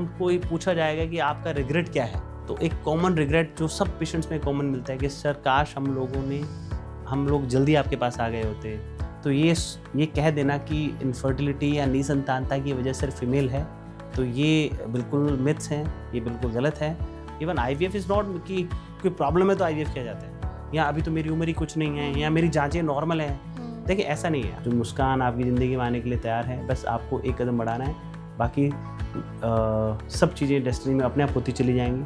उनको ये पूछा जाएगा कि आपका रिग्रेट क्या है। तो एक कॉमन रिग्रेट जो सब पेशेंट्स में कॉमन मिलता है कि सर काश हम लोग जल्दी आपके पास आ गए होते। तो ये कह देना कि इनफर्टिलिटी या निसंतानता की वजह सिर्फ फीमेल है, तो ये बिल्कुल मिथ्स हैं, ये बिल्कुल गलत है। इवन IVF इज़ नॉट कि कोई प्रॉब्लम है तो IVF किया जाता है, या अभी तो मेरी उम्र ही कुछ नहीं है, या मेरी जांचें नॉर्मल हैं। देखिए ऐसा नहीं है। जो मुस्कान आपकी ज़िंदगी में आने के लिए तैयार है, बस आपको एक कदम बढ़ाना है, बाकी सब चीज़ें डेस्टिनी में अपने आप होती चली जाएंगी।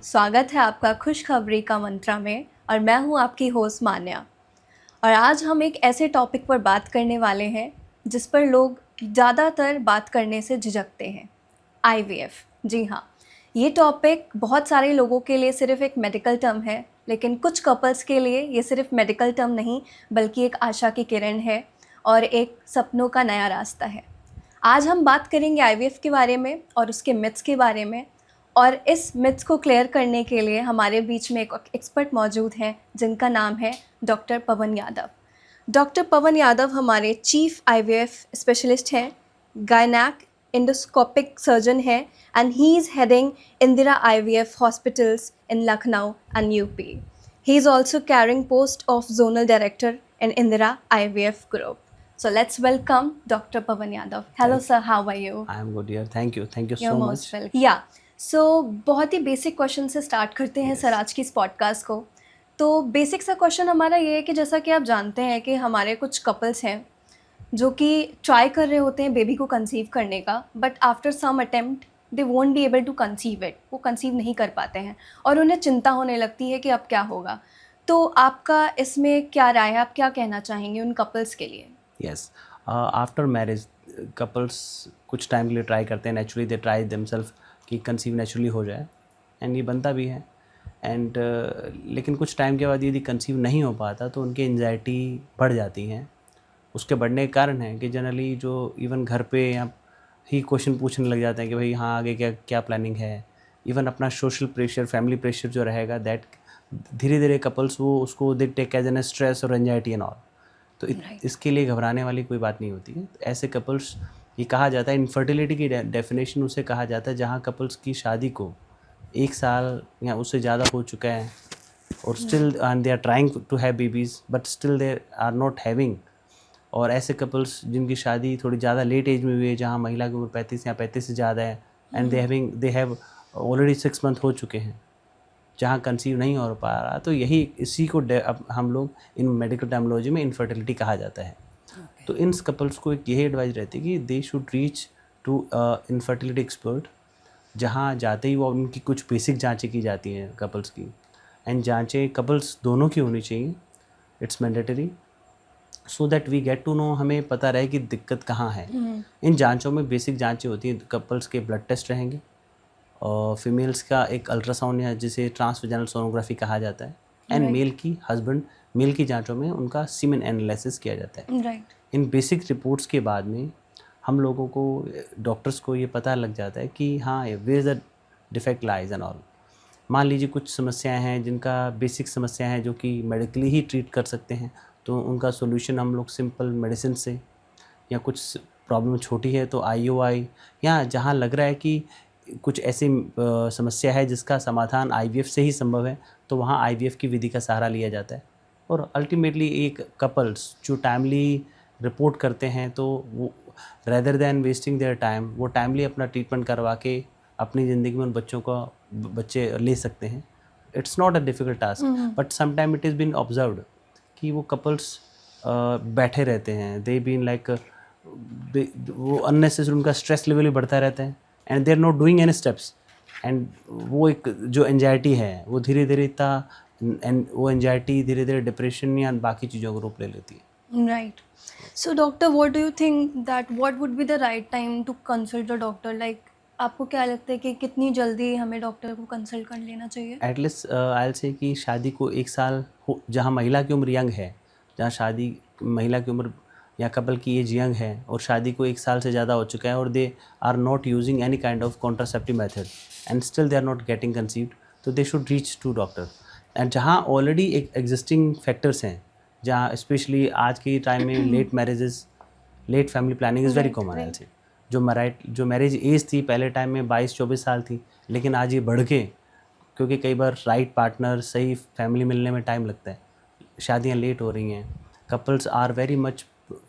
स्वागत है आपका खुशखबरी का मंत्रा में, और मैं हूँ आपकी होस्ट मान्या। और आज हम एक ऐसे टॉपिक पर बात करने वाले हैं जिस पर लोग ज़्यादातर बात करने से झिझकते हैं, IVF। जी हाँ, ये टॉपिक बहुत सारे लोगों के लिए सिर्फ एक मेडिकल टर्म है, लेकिन कुछ कपल्स के लिए ये सिर्फ मेडिकल टर्म नहीं बल्कि एक आशा की किरण है और एक सपनों का नया रास्ता है। आज हम बात करेंगे IVF के बारे में और उसके मिथ्स के बारे में, और इस मिथ्स को क्लियर करने के लिए हमारे बीच में एक एक्सपर्ट मौजूद हैं जिनका नाम है डॉक्टर पवन यादव। डॉक्टर पवन यादव हमारे चीफ IVF स्पेशलिस्ट हैं, गायनैक एंडोस्कोपिक सर्जन है, and he is heading Indira IVF hospitals in Lucknow and UP. He is also carrying post of zonal director in Indira IVF group. So let's welcome Dr. Pawan Yadav. Hello sir, how are you? I am good dear, thank you You're so most much. welcome. Yeah. So बहुत ही basic question से start करते हैं sir आज की इस podcast को। तो basic सा क्वेश्चन हमारा ये है कि जैसा कि आप जानते हैं कि हमारे कुछ कपल्स हैं जो कि ट्राई कर रहे होते हैं बेबी को कंसीव करने का, but after some attempt they won't be able to conceive it, वो कंसीव नहीं कर पाते हैं और उन्हें चिंता होने लगती है कि अब क्या होगा। तो आपका इसमें क्या राय है, आप क्या कहना चाहेंगे उन कपल्स के लिए? यस, आफ्टर मैरिज कपल्स कुछ टाइम के लिए ट्राई करते हैं, नेचुरली दे ट्राई देमसेल्फ कि कंसीव नेचुरली हो जाए, एंड ये बनता भी है। एंड लेकिन कुछ टाइम के बाद यदि कंसीव नहीं हो पाता तो उनकी एंजाइटी बढ़ जाती हैं। उसके बढ़ने के कारण है कि जनरली जो इवन घर पे या ही क्वेश्चन पूछने लग जाते हैं कि भाई हाँ आगे क्या क्या प्लानिंग है। इवन अपना सोशल प्रेशर, फैमिली प्रेशर जो रहेगा, दैट धीरे धीरे कपल्स वो उसको they take as an stress और एंजाइटी एंड ऑल। तो इसके लिए घबराने वाली कोई बात नहीं होती है। ऐसे कपल्स, ये कहा जाता है इनफर्टिलिटी की डेफिनेशन उसे कहा जाता है जहाँ कपल्स की शादी को 1 साल या उससे ज़्यादा हो चुका है और still they are trying to have babies but still they are not having. और ऐसे कपल्स जिनकी शादी थोड़ी ज़्यादा लेट एज में हुई है, जहाँ महिला की उम्र 35 या 35 से ज़्यादा है, and they have already 6 month हो चुके हैं, जहाँ कंसीव नहीं हो पा रहा, तो यही इसी को अब हम लोग इन मेडिकल टर्मिनोलॉजी में इनफर्टिलिटी कहा जाता है। तो इन कपल्स को एक यही एडवाइस रहती है कि they should reach to infertility expert, जहाँ जाते ही वो उनकी कुछ बेसिक जांचें की जाती हैं कपल्स की, एंड जांचें कपल्स दोनों की होनी चाहिए, it's mandatory, so that we get to know, हमें पता रहे कि दिक्कत कहाँ है। इन जांचों में बेसिक जांचें होती हैं, कपल्स के ब्लड टेस्ट रहेंगे और फीमेल्स का एक अल्ट्रासाउंड या जिसे ट्रांसवेजाइनल सोनोग्राफी कहा जाता है, एंड मेल की जांचों में उनका सीमेन एनालिसिस किया जाता है। इन बेसिक रिपोर्ट्स के बाद में हम लोगों को, डॉक्टर्स को ये पता लग जाता है कि हाँ where the defect lies and all. मान लीजिए कुछ समस्याएं हैं जिनका बेसिक समस्याएं हैं जो कि मेडिकली ही ट्रीट कर सकते हैं, तो उनका सोल्यूशन हम लोग सिंपल मेडिसिन से, या कुछ प्रॉब्लम छोटी है तो IUI, या जहाँ लग रहा है कि कुछ ऐसी समस्या है जिसका समाधान IVF से ही संभव है, तो वहाँ IVF की विधि का सहारा लिया जाता है। और अल्टीमेटली एक कपल्स जो टाइमली रिपोर्ट करते हैं, तो वो rather than wasting their time, वो टाइमली अपना ट्रीटमेंट करवा के अपनी ज़िंदगी में उन बच्चे ले सकते हैं। It's not a difficult task, but sometime it is been observed कि वो कपल्स बैठे रहते हैं, दे बीन लाइक वो अननेसेसरी उनका स्ट्रेस लेवल भी बढ़ता रहता है, and they are not doing any steps, and वो एक जो एंजाइटी है वो धीरे धीरे वो एंजाइटी धीरे धीरे डिप्रेशन या बाकी चीज़ों को रूप ले लेती है। Right. So doctor, what do you think that what would be the right time to consult the doctor? Like आपको क्या लगता है कि कितनी जल्दी हमें डॉक्टर को कंसल्ट कर लेना चाहिए? एटलीस्ट आई विल से कि शादी को 1 साल हो, जहाँ महिला की उम्र यंग है, जहाँ शादी महिला की उम्र या कपल की एज यंग है और शादी को 1 साल से ज़्यादा हो चुका है और they are not using any kind of contraceptive method and still they are not getting conceived, तो they should reach to doctor. And जहाँ ऑलरेडी एक एग्जिस्टिंग फैक्टर्स हैं, जहाँ स्पेशली आज के टाइम में late marriages, late family planning is very common, I say जो marriage as थी पहले टाइम में 22-24 साल थी, लेकिन आज ये बढ़ के, क्योंकि कई बार राइट पार्टनर, सही फैमिली मिलने में टाइम लगता है, शादियाँ लेट हो रही हैं, couples are very much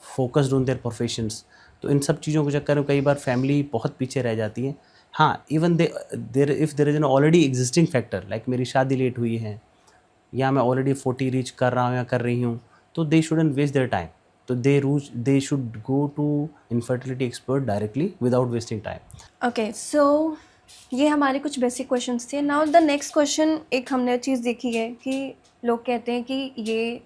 focused on their professions, तो इन सब चीज़ों के चक्कर में कई बार फैमिली बहुत पीछे रह जाती है। हाँ, even there if there is an already existing factor, like मेरी शादी लेट हुई है या मैं ऑलरेडी 40 रीच कर रहा हूँ या कर रही हूँ, तो they shouldn't waste their time, तो they should go to infertility expert directly without wasting time. Okay, so ये हमारे कुछ बेसिक क्वेश्चंस थे। नाउ द नेक्स्ट क्वेश्चन, एक हमने चीज़ देखी है कि लोग कहते हैं कि ये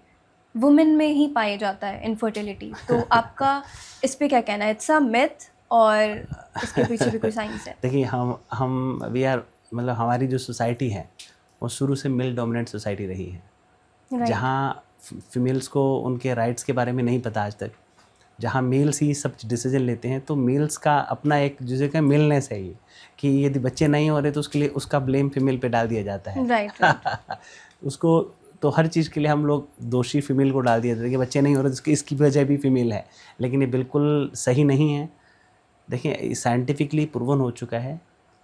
वुमेन में ही पाया जाता है इनफर्टिलिटी, तो आपका इस पे क्या कहना है? इट्स अ मिथ और इसके पीछे भी कोई साइंस है? देखिए, हम वी आर, मतलब हमारी जो सोसाइटी है वो शुरू से मेल डोमिनेंट सोसाइटी रही है, राइट, जहाँ फीमेल्स को उनके राइट्स के बारे में नहीं पता आज तक, जहाँ मेल्स ही सब डिसीजन लेते हैं, तो मेल्स का अपना एक जिसे कहें मेलनेस है ये, कि यदि बच्चे नहीं हो रहे तो उसके लिए उसका ब्लेम फीमेल पे डाल दिया जाता है। राइट। उसको तो हर चीज़ के लिए हम लोग दोषी फीमेल को डाल दिया जाता है कि बच्चे नहीं हो रहे तो इसकी वजह भी फीमेल है, लेकिन ये बिल्कुल सही नहीं है। देखिए, साइंटिफिकली प्रूवन हो चुका है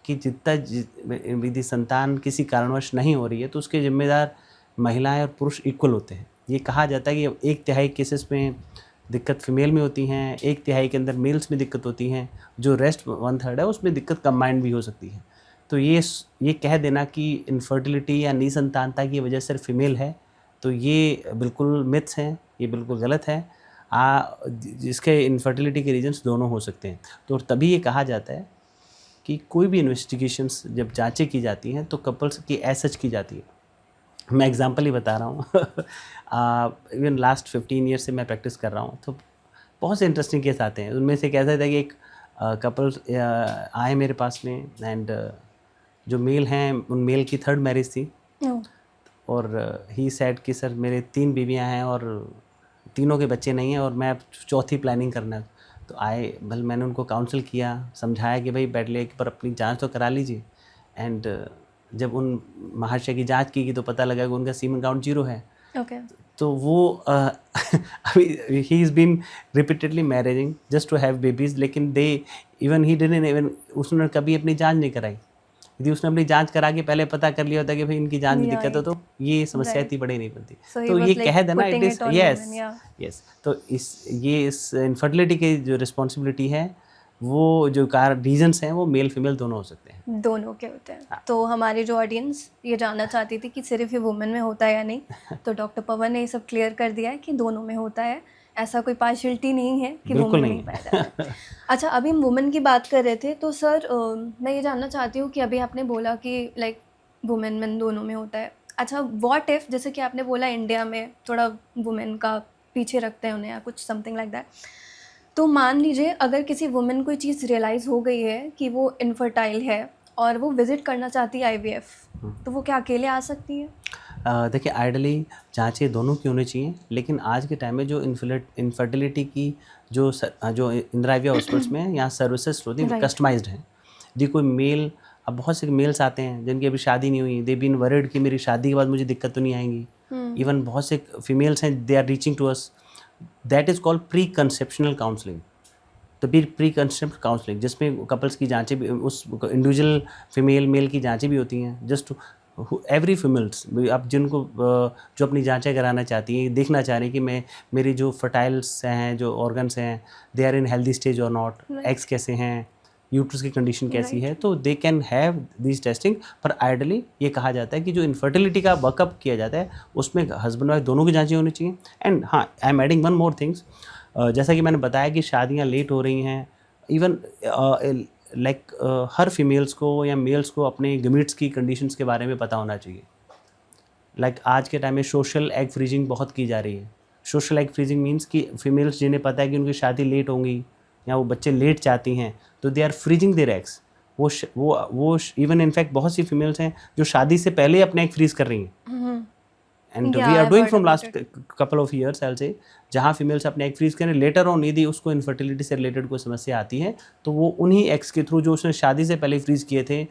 कि यदि संतान किसी कारणवश नहीं हो रही है तो उसके जिम्मेदार महिलाएं और पुरुष इक्वल होते हैं। ये कहा जाता है कि 1/3 केसेस में दिक्कत फीमेल में होती हैं, 1/3 के अंदर मेल्स में दिक्कत होती हैं, जो रेस्ट 1/3 है उसमें दिक्कत कंबाइंड भी हो सकती है। तो ये कह देना कि इनफर्टिलिटी या निसंतानता की वजह सिर्फ फीमेल है, तो ये बिल्कुल मिथ्स हैं, ये बिल्कुल गलत है। जिसके इनफर्टिलिटी के रीजंस दोनों हो सकते हैं। तो तभी ये कहा जाता है कि कोई भी इन्वेस्टिगेशंस जब जांचें की जाती हैं तो कपल्स की एज सच की जाती है। मैं एग्जांपल ही बता रहा हूँ। इवन लास्ट 15 ईयर से मैं प्रैक्टिस कर रहा हूँ, तो बहुत से इंटरेस्टिंग केस आते हैं। उनमें से एक ऐसा था कि एक कपल्स आए मेरे पास में, एंड जो मेल हैं उन मेल की 3rd मैरिज थी, और ही सेड कि सर मेरे 3 बीवियाँ हैं और तीनों के बच्चे नहीं हैं और मैं 4थी प्लानिंग करना है। तो आए, भले मैंने उनको काउंसिल किया, समझाया कि भाई पहले एक बार अपनी जांच तो करा लीजिए। एंड जब उन महाशय की जांच की तो पता लगा कि उनका सीमन काउंट 0 है। ओके, तो वो अभी ही is been repeatedly marriaging just to have babies, लेकिन उसने कभी अपनी जांच नहीं कराई। यदि उसने अपनी जांच करा के पहले पता कर लिया होता कि भाई इनकी जांच में दिक्कत है, तो ये समस्या इतनी बड़ी नहीं बनती। तो ये कह देना इट इज़ यस। तो इस इनफर्टिलिटी की जो रिस्पॉन्सिबिलिटी है, वो जो रीजंस हैं वो मेल फीमेल दोनों हो सकते हैं, दोनों के होते हैं। हाँ। तो हमारी जो ऑडियंस ये जानना चाहती थी कि सिर्फ ये वुमेन में होता है या नहीं, तो डॉक्टर पवन ने ये सब क्लियर कर दिया है कि दोनों में होता है, ऐसा कोई पार्शियलिटी नहीं है कि वुमेन में नहीं पाया जाता है। अच्छा, अभी हम वुमेन की बात कर रहे थे, तो सर मैं ये जानना चाहती हूँ कि अभी आपने बोला कि लाइक वुमेन मेन दोनों में होता है। अच्छा, व्हाट इफ़, जैसे कि आपने बोला इंडिया में थोड़ा वुमेन का पीछे रखते हैं उन्हें या कुछ समथिंग लाइक दैट, तो मान लीजिए अगर किसी वुमेन को ये चीज़ रियलाइज़ हो गई है कि वो इनफर्टाइल है और वो विज़िट करना चाहती है IVF, तो वो क्या अकेले आ सकती है? देखिए, आइडली जांचें दोनों की होनी चाहिए, लेकिन आज के टाइम में जो इनफर्टिलिटी की जो इंदिरा IVF हॉस्पिटल्स में यहाँ सर्विसेज होती हैं कस्टमाइज्ड हैं। जी, कोई मेल, अब बहुत से मेल्स आते हैं जिनकी अभी शादी नहीं हुई, दे बीन वरिड कि मेरी शादी के बाद मुझे दिक्कत तो नहीं आएंगी। इवन बहुत से फीमेल्स हैं, they are reaching to us, that is called pre conceptional counselling. तो प्री कंसेप्ट काउंसलिंग, जिसमें कपल्स की जांचें भी, उस इंडिविजुअल फीमेल मेल की जांचें भी होती हैं, जस्ट एवरी फीमेल्स, अब जिनको जो अपनी जांचें कराना चाहती हैं, देखना चाह रही हैं कि मेरी जो फर्टाइल्स हैं, जो ऑर्गन्स हैं, they are in healthy stage और नॉट, एग्स कैसे हैं, यूट्रस की कंडीशन कैसी है, तो they can have this testing. पर आइडली ये कहा जाता है कि जो इनफर्टिलिटी का वर्कअप किया जाता है उसमें हस्बैंड वाइफ दोनों की जांचें होनी चाहिए। एंड हाँ, I am adding one more things, जैसा कि मैंने बताया कि शादियाँ लेट हो रही हैं, इवन लाइक हर फीमेल्स को या मेल्स को अपने गमीट्स की कंडीशंस के बारे में पता होना चाहिए। लाइक आज के टाइम में सोशल एग फ्रीजिंग बहुत की जा रही है। सोशल एग फ्रीजिंग मीन्स कि फीमेल्स जिन्हें पता है कि उनकी शादी लेट होंगी या वो बच्चे लेट चाहती हैं, तो they are freezing their eggs. वो इवन इनफैक्ट बहुत सी फीमेल्स हैं जो शादी से पहले अपने एग फ्रीज कर रही हैं। And we are doing from last couple of years I say, जहाँ फीमेल्स अपने एग फ्रीज करें, लेटर ऑन यदि उसको इनफर्टिलिटी से रिलेटेड कोई समस्या आती है तो वो उन्हीं एग्स के थ्रू जो उसने शादी से पहले फ्रीज किए थे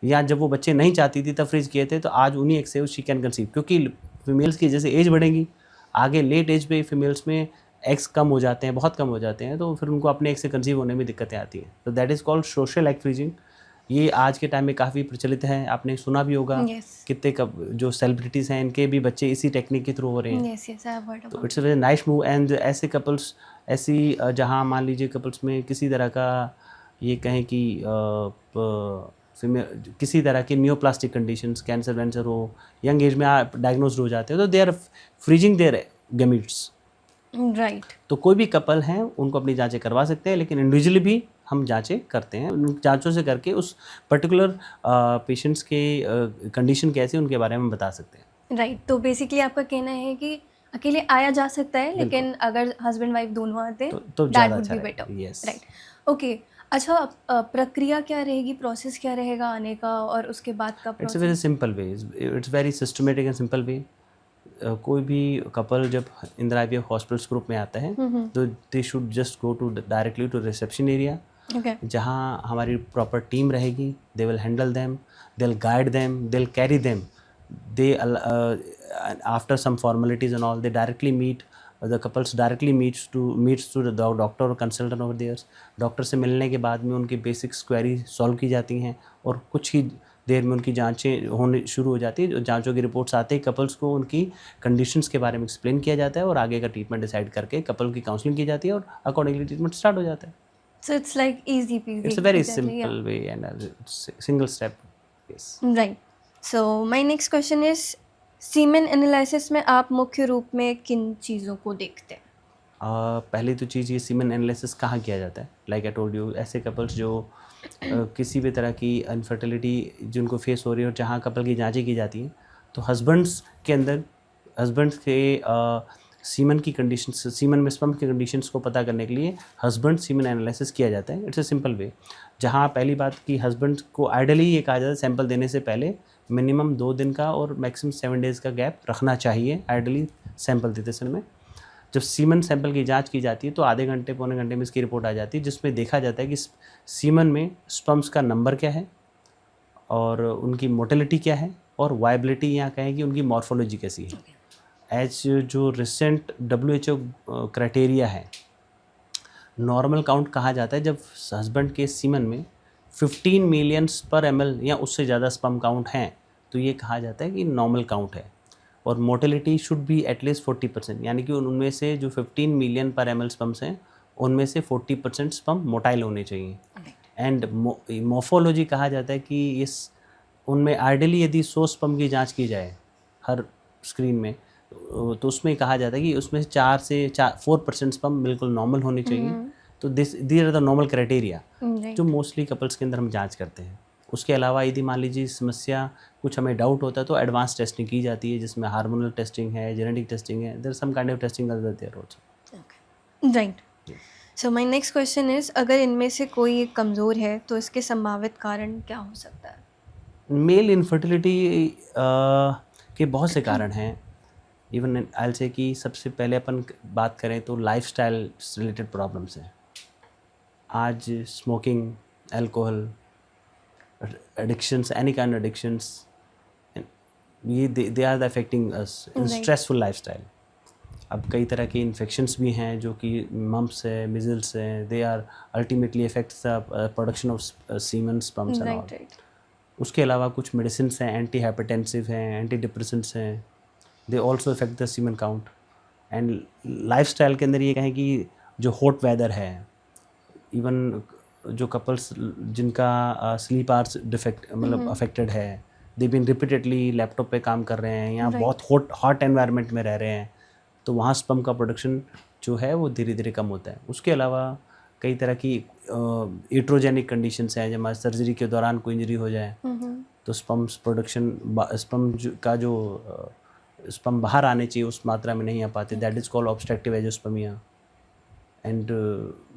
या जब वो बच्चे नहीं चाहती थी तब फ्रीज किए थे, तो आज उन्हीं एग्स से शी कैन कंसीव। क्योंकि फीमेल्स की जैसे एज बढ़ेगी, आगे लेट एज पे फीमेल्स में एग्स कम हो जाते हैं, बहुत कम हो जाते हैं, तो फिर उनको अपने एग से कंसीव होने में दिक्कतें आती हैं। तो that is called social egg freezing. ये आज के टाइम में काफ़ी प्रचलित है, आपने सुना भी होगा। यस कितने कब जो सेलिब्रिटीज़ हैं इनके भी बच्चे इसी टेक्निक के थ्रू हो रहे हैं। Yes yes I have heard तो about it's a very nice move. And ऐसे कपल्स, ऐसी जहाँ मान लीजिए कपल्स में किसी तरह का ये कहें कि किसी तरह की न्यूप्लास्टिक कंडीशंस, कैंसर वैंसर हो, यंग एज में आप डायग्नोज हो जाते हैं, तो they are freezing their gametes. Right. तो कोई भी कपल हैं उनको अपनी जांचें करवा सकते हैं, लेकिन इंडिविजुअली भी हम जांचें करते हैं। उन जांचों से करके उस पर्टिकुलर पेशेंट्स के कंडीशन कैसी है उनके बारे में बता सकते हैं। राइट, तो बेसिकली आपका कहना है कि अकेले आया जा सकता है, बिल्कुल। लेकिन अगर हस्बैंड वाइफ दोनों आते हैं तो दैट ज़्यादा वुड अच्छा बी रहेगा। बेटर। यस। Right, okay. अच्छा, प्रक्रिया क्या रहेगी, प्रोसेस क्या रहेगा आने का और उसके बाद का it's a very process? Simple way, it's very systematic and simple way. कोई भी कपल जब इंदिरा आईवीएफ हॉस्पिटल्स ग्रुप में आता है तो they should just go to directly to reception area, okay. जहाँ हमारी प्रॉपर टीम रहेगी। They will handle them, they will guide them, they will carry them. They after some formalities and all, they directly meet the couples, directly meets to the doctor और consultant over theirs. Doctor से मिलने के बाद में उनकी basics query solve की जाती हैं और कुछ ही देर में उनकी जांचें होने शुरू हो जाती है। जांचों की रिपोर्ट्स आते ही कपल्स को उनकी कंडीशंस के बारे में एक्सप्लेन किया जाता है और आगे का ट्रीटमेंट डिसाइड करके कपल की काउंसलिंग की जाती है और अकॉर्डिंगली ट्रीटमेंट स्टार्ट हो जाता है। So it's like easy peasy. It's a very Exactly, yeah. simple way and a single step. Yes. Right. So my next question is, semen analysis में आप मुख्य रूप में किन चीज़ों को देखते हैं? पहली तो चीज़, ये सीमेन एनालिसिस कहाँ किया जाता है। लाइक आई टोल्ड यू, ऐसे कपल्स जो किसी भी तरह की अनफर्टिलिटी जिनको फेस हो रही है और जहाँ कपल की जांचें की जाती हैं, तो हस्बैंड्स के अंदर, हस्बैंड्स के सीमन की कंडीशंस, सीमन में स्पर्म की कंडीशंस को पता करने के लिए हस्बैंड सीमन एनालिसिस किया जाता है। इट्स अ सिंपल वे, जहाँ पहली बात कि हस्बैंड को आइडियली ये कहा जाता है सैंपल देने से पहले मिनिमम 2 दिन का और मैक्सिमम 7 डेज़ का गैप रखना चाहिए आइडियली सैंपल देते समय में। जब सीमन सैंपल की जांच की जाती है तो आधे घंटे पौने घंटे में इसकी रिपोर्ट आ जाती है, जिसमें देखा जाता है कि सीमन में स्पर्म्स का नंबर क्या है और उनकी मोटिलिटी क्या है और वायबिलिटी, यहाँ कहें कि उनकी मॉर्फोलॉजी कैसी है। एज जो रिसेंट WHO क्राइटेरिया है, नॉर्मल काउंट कहा जाता है जब हस्बैंड के सीमन में 15 मिलियंस पर ml या उससे ज़्यादा स्पर्म काउंट हैं, तो ये कहा जाता है कि नॉर्मल काउंट है। और मोटिलिटी शुड बी एटलीस्ट 40%, यानी कि उनमें से जो 15 मिलियन पर ml स्पर्म्स हैं उनमें से 40% स्पर्म मोटाइल होने चाहिए। एंड मॉर्फोलॉजी कहा जाता है कि इस उनमें आइडियली यदि 100 स्पर्म की जांच की जाए हर स्क्रीन में, तो उसमें कहा जाता है कि उसमें से 4% स्पर्म बिल्कुल नॉर्मल होने चाहिए। तो this are the normal criteria जो मोस्टली कपल्स के अंदर हम जांच करते हैं। उसके अलावा यदि मान लीजिए समस्या कुछ हमें डाउट होता है तो एडवांस टेस्टिंग की जाती है, जिसमें हार्मोनल टेस्टिंग है, जेनेटिक टेस्टिंग है, there some kind of testing other there also. Right. So my next question is, अगर इनमें से कोई एक कमज़ोर है तो इसके संभावित कारण क्या हो सकता है? मेल इनफर्टिलिटी के बहुत से कारण हैं। इवन आई विल से कि सबसे पहले अपन बात करें तो लाइफस्टाइल रिलेटेड प्रॉब्लम्स हैं। आज smoking, alcohol, addictions, any kind addictions, ये they are the affecting us in stressful lifestyle. अब कई तरह के इन्फेक्शंस भी हैं जो कि मम्प्स है, मिजल्स है, they are ultimately affects the production of semen, sperms and all. उसके अलावा कुछ मेडिसिन्स हैं, एंटी हाइपरटेंसिव हैं, एंटी डिप्रेसेंट्स हैं, they also affect the semen count. And lifestyle के अंदर ये कहें कि जो हॉट वेदर है, इवन जो कपल्स जिनका स्लीप आवर्स डिफेक्ट मतलब अफेक्टेड है, दे बीन रिपीटेडली लैपटॉप पे काम कर रहे हैं या बहुत हॉट एनवायरनमेंट में रह रहे हैं, तो वहाँ स्पर्म का प्रोडक्शन जो है वो धीरे धीरे कम होता है। उसके अलावा कई तरह की इट्रोजेनिक कंडीशंस हैं, जब सर्जरी के दौरान कोई इंजरी हो जाए तो स्पर्म्स प्रोडक्शन, स्पर्म का जो स्पर्म बाहर आने चाहिए उस मात्रा में नहीं आ पाते, that is called obstructive angiospermia. And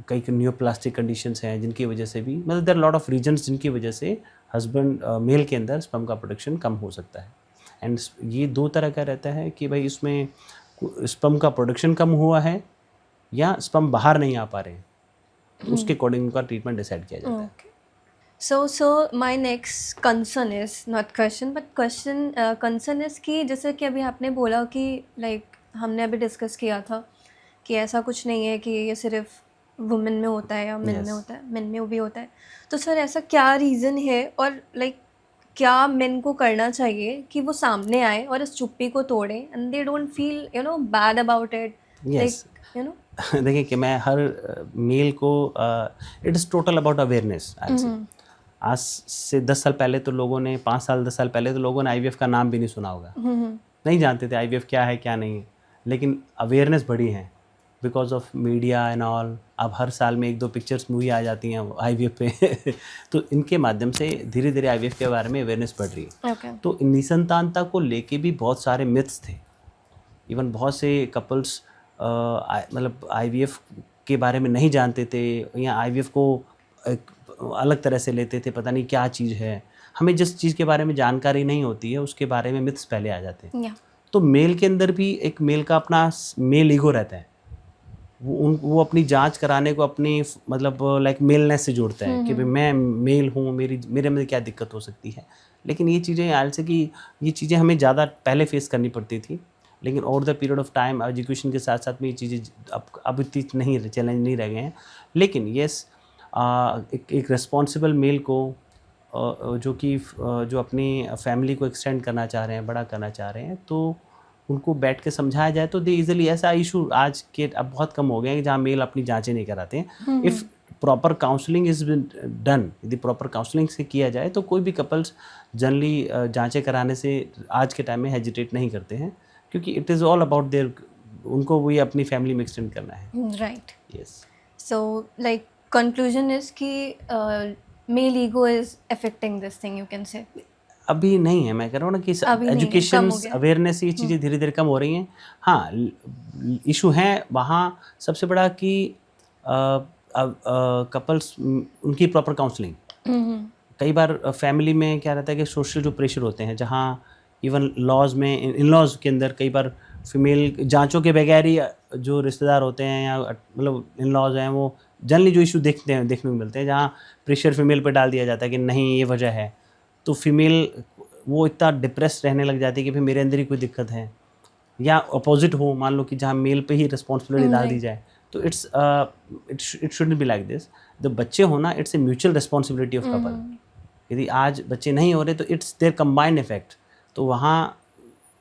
कई न्यूप्लास्टिक कंडीशंस हैं जिनकी वजह से भी, मतलब देयर लॉट ऑफ रीजंस जिनकी वजह से हस्बैंड मेल के अंदर स्पर्म का प्रोडक्शन कम हो सकता है। एंड ये 2 तरह का रहता है कि भाई इसमें स्पर्म का प्रोडक्शन कम हुआ है या स्पर्म बाहर नहीं आ पा रहे हैं, तो उसके अकॉर्डिंग उनका ट्रीटमेंट डिसाइड किया जाता है। So my next concern is not question but concern is कि जैसे कि अभी आपने बोला कि लाइक हमने अभी डिस्कस किया था कि ऐसा कुछ नहीं है कि ये सिर्फ वुमेन में होता है या मेन में Yes. होता है, मेन में भी होता है। तो सर ऐसा क्या रीज़न है और लाइक क्या मेन को करना चाहिए कि वो सामने आए और इस चुप्पी को तोड़ें and they don't feel bad about it, Yes. Like देखिए कि मैं हर मेल को it is total about awareness. आज से 10 साल पहले तो लोगों ने 5 साल 10 साल पहले तो लोगों ने आईवीएफ का नाम भी नहीं सुना होगा, नहीं जानते थे आईवीएफ क्या है क्या नहीं है। लेकिन अवेयरनेस बढ़ी है because of media and all. अब हर साल में 1-2 पिक्चर्स मूवी आ जाती हैं आईवीएफ पे तो इनके माध्यम से धीरे धीरे आईवीएफ के बारे में अवेयरनेस बढ़ रही है। ओके। तो निसंतानता को लेके भी बहुत सारे मिथ्स थे। इवन बहुत से कपल्स मतलब आईवीएफ के बारे में नहीं जानते थे या आईवीएफ को एक अलग तरह से लेते थे, पता नहीं क्या चीज़ है। हमें जिस चीज़ के बारे में जानकारी नहीं होती है उसके बारे में मिथ्स पहले आ जाते हैं। तो मेल के अंदर भी एक मेल का अपना मेल ईगो रहता है। वो अपनी जांच कराने को अपनी मतलब लाइक मेलनेस से जोड़ता है कि भाई मैं मेल हूँ, मेरे में क्या दिक्कत हो सकती है। लेकिन ये चीज़ें आयल से कि ये चीज़ें हमें ज़्यादा पहले फेस करनी पड़ती थी, लेकिन over the period of time education के साथ साथ में ये चीज़ें अब इतनी नहीं चैलेंज नहीं रह गए हैं। लेकिन येस एक रिस्पॉन्सिबल मेल को जो अपनी फैमिली को एक्सटेंड करना चाह रहे हैं, बड़ा करना चाह रहे हैं, तो उनको बैठ के समझाया जाए तो दे इजीली। ऐसा इशू आज के अब बहुत कम हो गया है जहाँ मेल अपनी जांचें नहीं कराते हैं। If proper counselling is been done, यदि प्रॉपर काउंसलिंग से किया जाए तो कोई भी कपल्स जनरली जांचें कराने से आज के टाइम में हेजिटेट नहीं करते हैं, क्योंकि it is all about their, उनको वही अपनी फैमिली में एक्सटेंड करना है। Right. Yes. So like conclusion is कि male ego is affecting this thing, you can say. अभी नहीं है, मैं कह रहा हूँ ना कि एजुकेशन अवेयरनेस ये चीज़ें धीरे धीरे कम हो रही हैं। हाँ, इशू है वहाँ सबसे बड़ा कि कपल्स उनकी प्रॉपर काउंसलिंग। कई बार फैमिली में क्या रहता है कि सोशल जो प्रेशर होते हैं, जहाँ इवन लॉज में इन लॉज के अंदर कई बार फीमेल जांचों के बगैर ही जो रिश्तेदार होते हैं या मतलब इन लॉज हैं, वो जनरली जो इशू देखने को मिलते हैं, जहाँ प्रेशर फीमेल पे डाल दिया जाता है कि नहीं ये वजह है, तो फीमेल वो इतना डिप्रेस रहने लग जाती है कि फिर मेरे अंदर ही कोई दिक्कत है। या अपोजिट हो, मान लो कि जहाँ मेल पे ही रिस्पॉन्सिबिलिटी डाल दी जाए, तो it shouldn't be like this. जब बच्चे होना, it's a mutual responsibility of couple. यदि आज बच्चे नहीं हो रहे तो इट्स देयर कंबाइंड इफेक्ट। तो वहाँ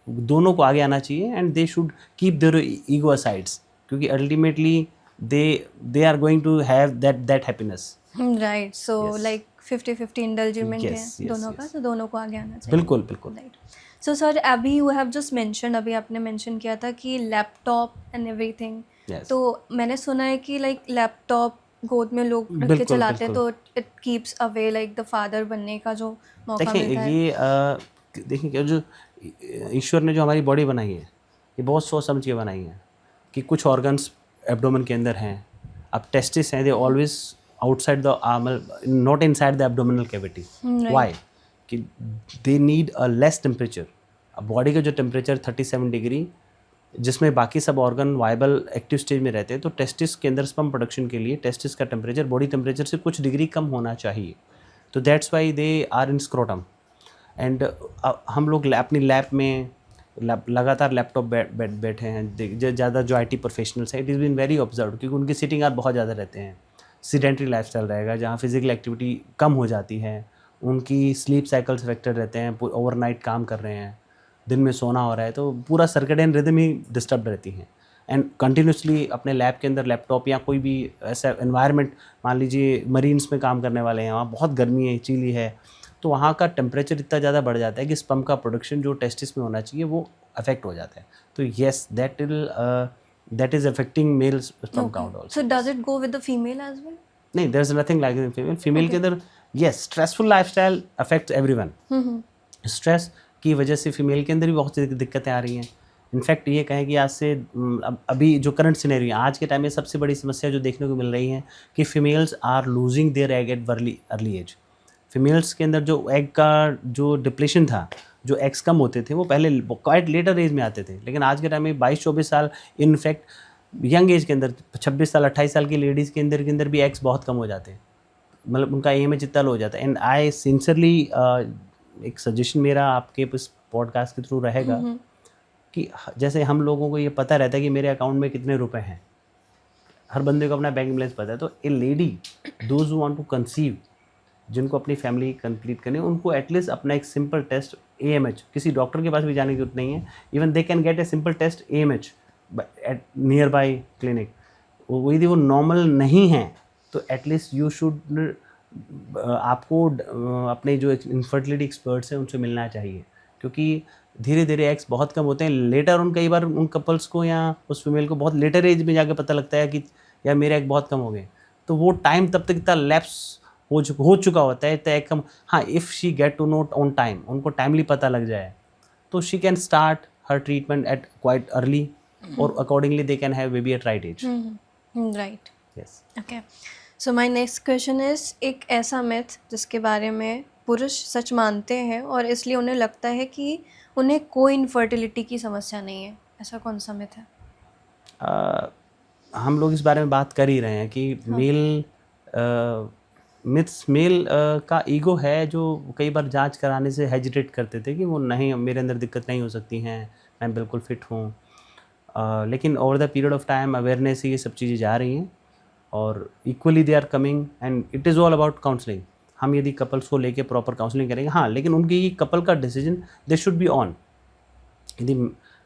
दोनों को आगे आना चाहिए and they should keep their ego asides, क्योंकि ultimately they are going to have that happiness. Right. So like 50-50 indulgement है दोनों का, तो दोनों को आगे आना चाहिए। बिल्कुल बिल्कुल। राइट। सो सर, अभी यू हैव जस्ट मेंशन, अभी आपने मेंशन किया था कि लैपटॉप एंड एवरीथिंग। तो मैंने सुना है कि लाइक लैपटॉप गोद में लोग रख के चलाते हैं तो it keeps away like the father बनने का जो मौका मिलता है। ये देखिए क्या जो ईश्वर ने जो हमारी बॉडी बनाई है, ये बहुत सोच समझ के बनाई है कि कुछ ऑर्गन्स एब्डोमेन के अंदर हैं। अब टेस्टिस हैं, they always outside the not inside the abdominal cavity. Why? कि they need a less temperature. अब बॉडी का जो टेम्परेचर 37 डिग्री, जिसमें बाकी सब ऑर्गन वाइबल एक्टिव स्टेज में रहते हैं, तो टेस्टिस के अंदर स्पर्म प्रोडक्शन के लिए टेस्टिस का टेम्परेचर बॉडी टेम्परेचर से कुछ डिग्री कम होना चाहिए। तो that's why they are in scrotum. And हम लोग अपनी लैब में लगातार लैपटॉप बैठे हैं, ज़्यादा जो IT प्रोफेशनल्स हैं, it is been very observe, क्योंकि उनके सिटिंग आवर बहुत ज़्यादा रहते हैं। सीडेंट्री लाइफस्टाइल रहेगा जहाँ फिजिकल एक्टिविटी कम हो जाती है, उनकी स्लीप साइकिल्स अफेक्टेड रहते हैं, ओवरनाइट काम कर रहे हैं, दिन में सोना हो रहा है, तो पूरा सर्केडियन रिदम ही डिस्टर्ब रहती हैं। एंड कंटिन्यूसली अपने लैब के अंदर लैपटॉप या कोई भी ऐसा एनवायरनमेंट, मान लीजिए मरीन्स में काम करने वाले हैं, वहाँ बहुत गर्मी है, चिली है, तो वहाँ का टेम्परेचर इतना ज़्यादा बढ़ जाता है कि स्पर्म का प्रोडक्शन जो टेस्टिस में होना चाहिए वो अफेक्ट हो जाता है। तो yes, that is affecting male sperm count also. So does it go with the female as well? नहीं, there is nothing like in female. Female के अंदर yes, stressful lifestyle affects everyone. Stress की वजह से फीमेल के अंदर भी बहुत सी दिक्कतें आ रही हैं। इनफैक्ट ये कहें कि आज से अभी जो करंट सिनेरियो है, आज के टाइम में सबसे बड़ी समस्या जो देखने को मिल रही है कि females are losing their egg at early age. Females के अंदर जो एग का जो डिप्लेशन था, जो एग्स कम होते थे, वो पहले क्वाइट लेटर एज में आते थे, लेकिन आज के टाइम में 22-24 साल, इनफैक्ट यंग एज के अंदर 26 साल 28 साल की लेडीज़ के अंदर भी एग्स बहुत कम हो जाते हैं, मतलब उनका AMH इतना लो हो जाता है। एंड आई सिंसियरली एक सजेशन मेरा आपके इस पॉडकास्ट के थ्रू रहेगा कि जैसे हम लोगों को ये पता रहता है कि मेरे अकाउंट में कितने रुपए हैं, हर बंदे को अपना बैंक बैलेंस पता है। तो a lady those who want to conceive, जिनको अपनी फैमिली कंप्लीट करनी है, उनको एटलीस्ट अपना एक सिंपल टेस्ट AMH, किसी डॉक्टर के पास भी जाने की जरूरत नहीं है, even they can get a simple test AMH at nearby clinic. यदि वो नॉर्मल नहीं है तो एटलीस्ट यू शुड, आपको अपने जो इनफर्टिलिटी एक्सपर्ट्स हैं उनसे मिलना चाहिए, क्योंकि धीरे धीरे एग्स बहुत कम होते हैं। लेटर ऑन कई बार उन कपल्स को या उस फीमेल को बहुत लेटर एज में जाके पता लगता है कि यार मेरे एग बहुत कम हो गए, तो वो टाइम तब तक इतना लैप्स हो चुका होता है, इतना एग कम। हाँ, if she get to note on time, उनको टाइमली पता लग जाए, तो she can start her treatment at quite early, और accordingly they can have baby at right age. Right, yes. Okay. So my next question is, एक ऐसा myth जिसके बारे में पुरुष सच मानते हैं और इसलिए उन्हें लगता है कि उन्हें कोई इनफर्टिलिटी की समस्या नहीं है, ऐसा कौन सा मिथ है? हम लोग इस बारे में बात कर ही रहे हैं कि मेल मेल का ईगो है, जो कई बार जांच कराने से हेजिटेट करते थे कि वो नहीं, मेरे अंदर दिक्कत नहीं हो सकती हैं, मैं बिल्कुल फिट हूँ। लेकिन over the period of time awareness से ये सब चीज़ें जा रही हैं, और equally they are coming, and it is all about counselling. हम यदि कपल्स को लेके प्रॉपर काउंसलिंग करेंगे, हाँ, लेकिन उनकी कपल का decision they should be on. यदि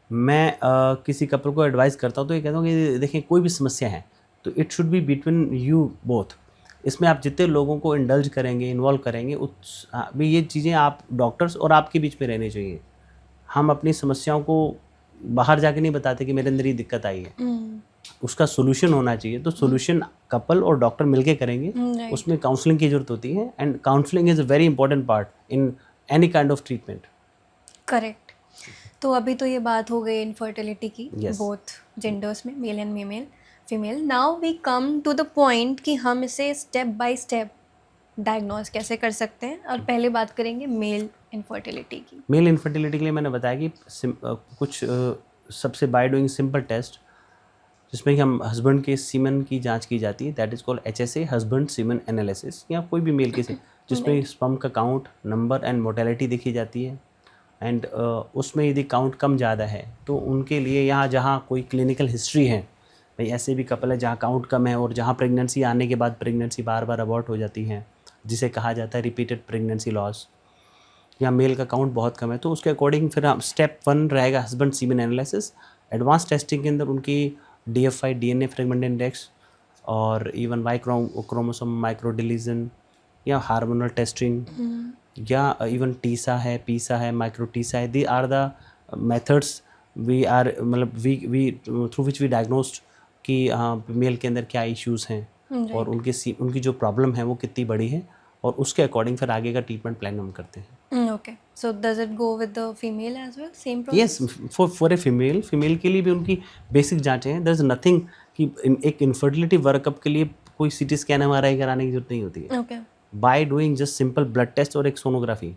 मैं किसी कपल को एडवाइस करता हूँ तो ये कहता हूँ कि देखें, कोई भी समस्या है तो it should be between you both. इसमें आप जितने लोगों को इंडल्ज करेंगे, इन्वॉल्व करेंगे, भी ये चीज़ें आप डॉक्टर्स और आपके बीच में रहनी चाहिए। हम अपनी समस्याओं को बाहर जाके नहीं बताते कि मेरे अंदर ये दिक्कत आई है, उसका सोल्यूशन होना चाहिए। तो सोल्यूशन कपल और डॉक्टर मिलके करेंगे, उसमें काउंसलिंग की ज़रूरत होती है, and counselling is a very important part in any kind of treatment. Correct. तो अभी तो ये बात हो गई इनफर्टिलिटी की, Yes. बोथ जेंडर्स में, male and female. Now we come to the point कि हम इसे स्टेप बाय स्टेप डायग्नोज कैसे कर सकते हैं, और पहले बात करेंगे मेल इनफर्टिलिटी की। मेल इनफर्टिलिटी के लिए मैंने बताया कि कुछ सबसे बाय डूइंग सिंपल टेस्ट, जिसमें कि हम हस्बैंड के सीमन की जांच की जाती है, that is called HSA, husband semen analysis, या कोई भी मेल के से, जिसमें स्पर्म का काउंट, नंबर एंड मोटेलिटी देखी जाती है। एंड उसमें यदि काउंट कम ज़्यादा है तो उनके लिए, यहाँ जहाँ कोई क्लिनिकल हिस्ट्री है, भाई ऐसे भी कपल है जहाँ काउंट कम है और जहाँ प्रेगनेंसी आने के बाद प्रेगनेंसी बार बार अबॉर्ट हो जाती है, जिसे कहा जाता है रिपीटेड प्रेगनेंसी लॉस, या मेल का काउंट बहुत कम है, तो उसके अकॉर्डिंग फिर हम स्टेप 1 रहेगा husband semen analysis. Advance testing के अंदर उनकी DFI DNA फ्रेगमेंट इंडेक्स, और इवन वाई क्रोमोसोम माइक्रोडिलीजन, या हार्मोनल टेस्टिंग, या इवन टीसा है, पीसा है, माइक्रो टीसा है। These are the methods we are, मतलब we through which we diagnosed कि हाँ मेल के अंदर क्या इश्यूज़ हैं, और उनकी जो प्रॉब्लम है वो कितनी बड़ी है, और उसके अकॉर्डिंग फिर आगे का ट्रीटमेंट प्लान हम करते हैं। Okay, so does it go with the female as well, same process? Yes, for a female के लिए भी उनकी बेसिक जांचें हैं। देयर इज नथिंग कि एक इनफर्टिलिटी वर्कअप के लिए कोई CT स्कैन MRI कराने की जरूरत नहीं होती है। Okay, by doing just simple blood test और एक sonography,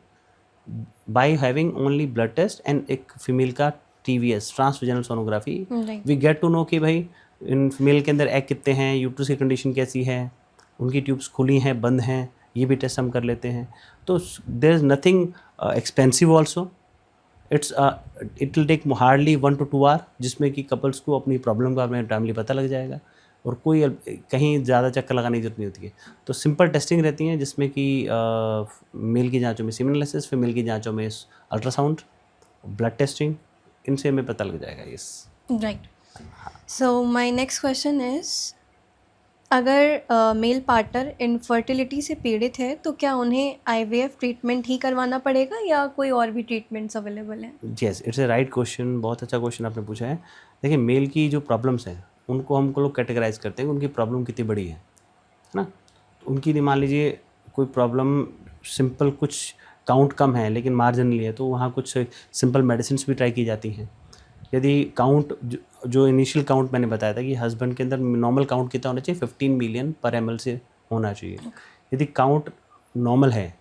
by having only blood test and एक फीमेल का TVS, transvaginal sonography, we get to know कि भाई इन फीमेल के अंदर एग कितने हैं, यूट्रस की कंडीशन कैसी है, उनकी ट्यूब्स खुली हैं, बंद हैं, ये भी टेस्ट हम कर लेते हैं। तो there is nothing expensive also, it will take hardly 1 to 2 hour, जिसमें कि कपल्स को अपनी प्रॉब्लम का टाइमली पता लग जाएगा, और कोई कहीं ज़्यादा चक्कर लगाने की जरूरत नहीं होती है। तो सिंपल टेस्टिंग रहती हैं, जिसमें कि मेल की जांचों में सीमन एनालिसिस, फीमेल की जांचों में अल्ट्रासाउंड, ब्लड टेस्टिंग, इनसे हमें पता लग जाएगा। Yes, right. So my next question is, अगर मेल पार्टनर इनफर्टिलिटी से पीड़ित है तो क्या उन्हें IVF ट्रीटमेंट ही करवाना पड़ेगा या कोई और भी ट्रीटमेंट्स अवेलेबल हैं? Yes, it's a right question, बहुत अच्छा क्वेश्चन आपने पूछा है। देखिए, मेल की जो प्रॉब्लम्स हैं उनको हम लोग कैटेगराइज करते हैं कि उनकी प्रॉब्लम कितनी बड़ी है ना। उनकी मान लीजिए कोई प्रॉब्लम सिंपल, कुछ काउंट कम है लेकिन मार्जिनली है, तो वहाँ कुछ सिंपल मेडिसिन भी ट्राई की जाती हैं। यदि काउंट जो इनिशियल काउंट मैंने बताया था कि हस्बैंड के अंदर नॉर्मल काउंट कितना होना चाहिए, 15 मिलियन पर ml से होना चाहिए। यदि काउंट नॉर्मल है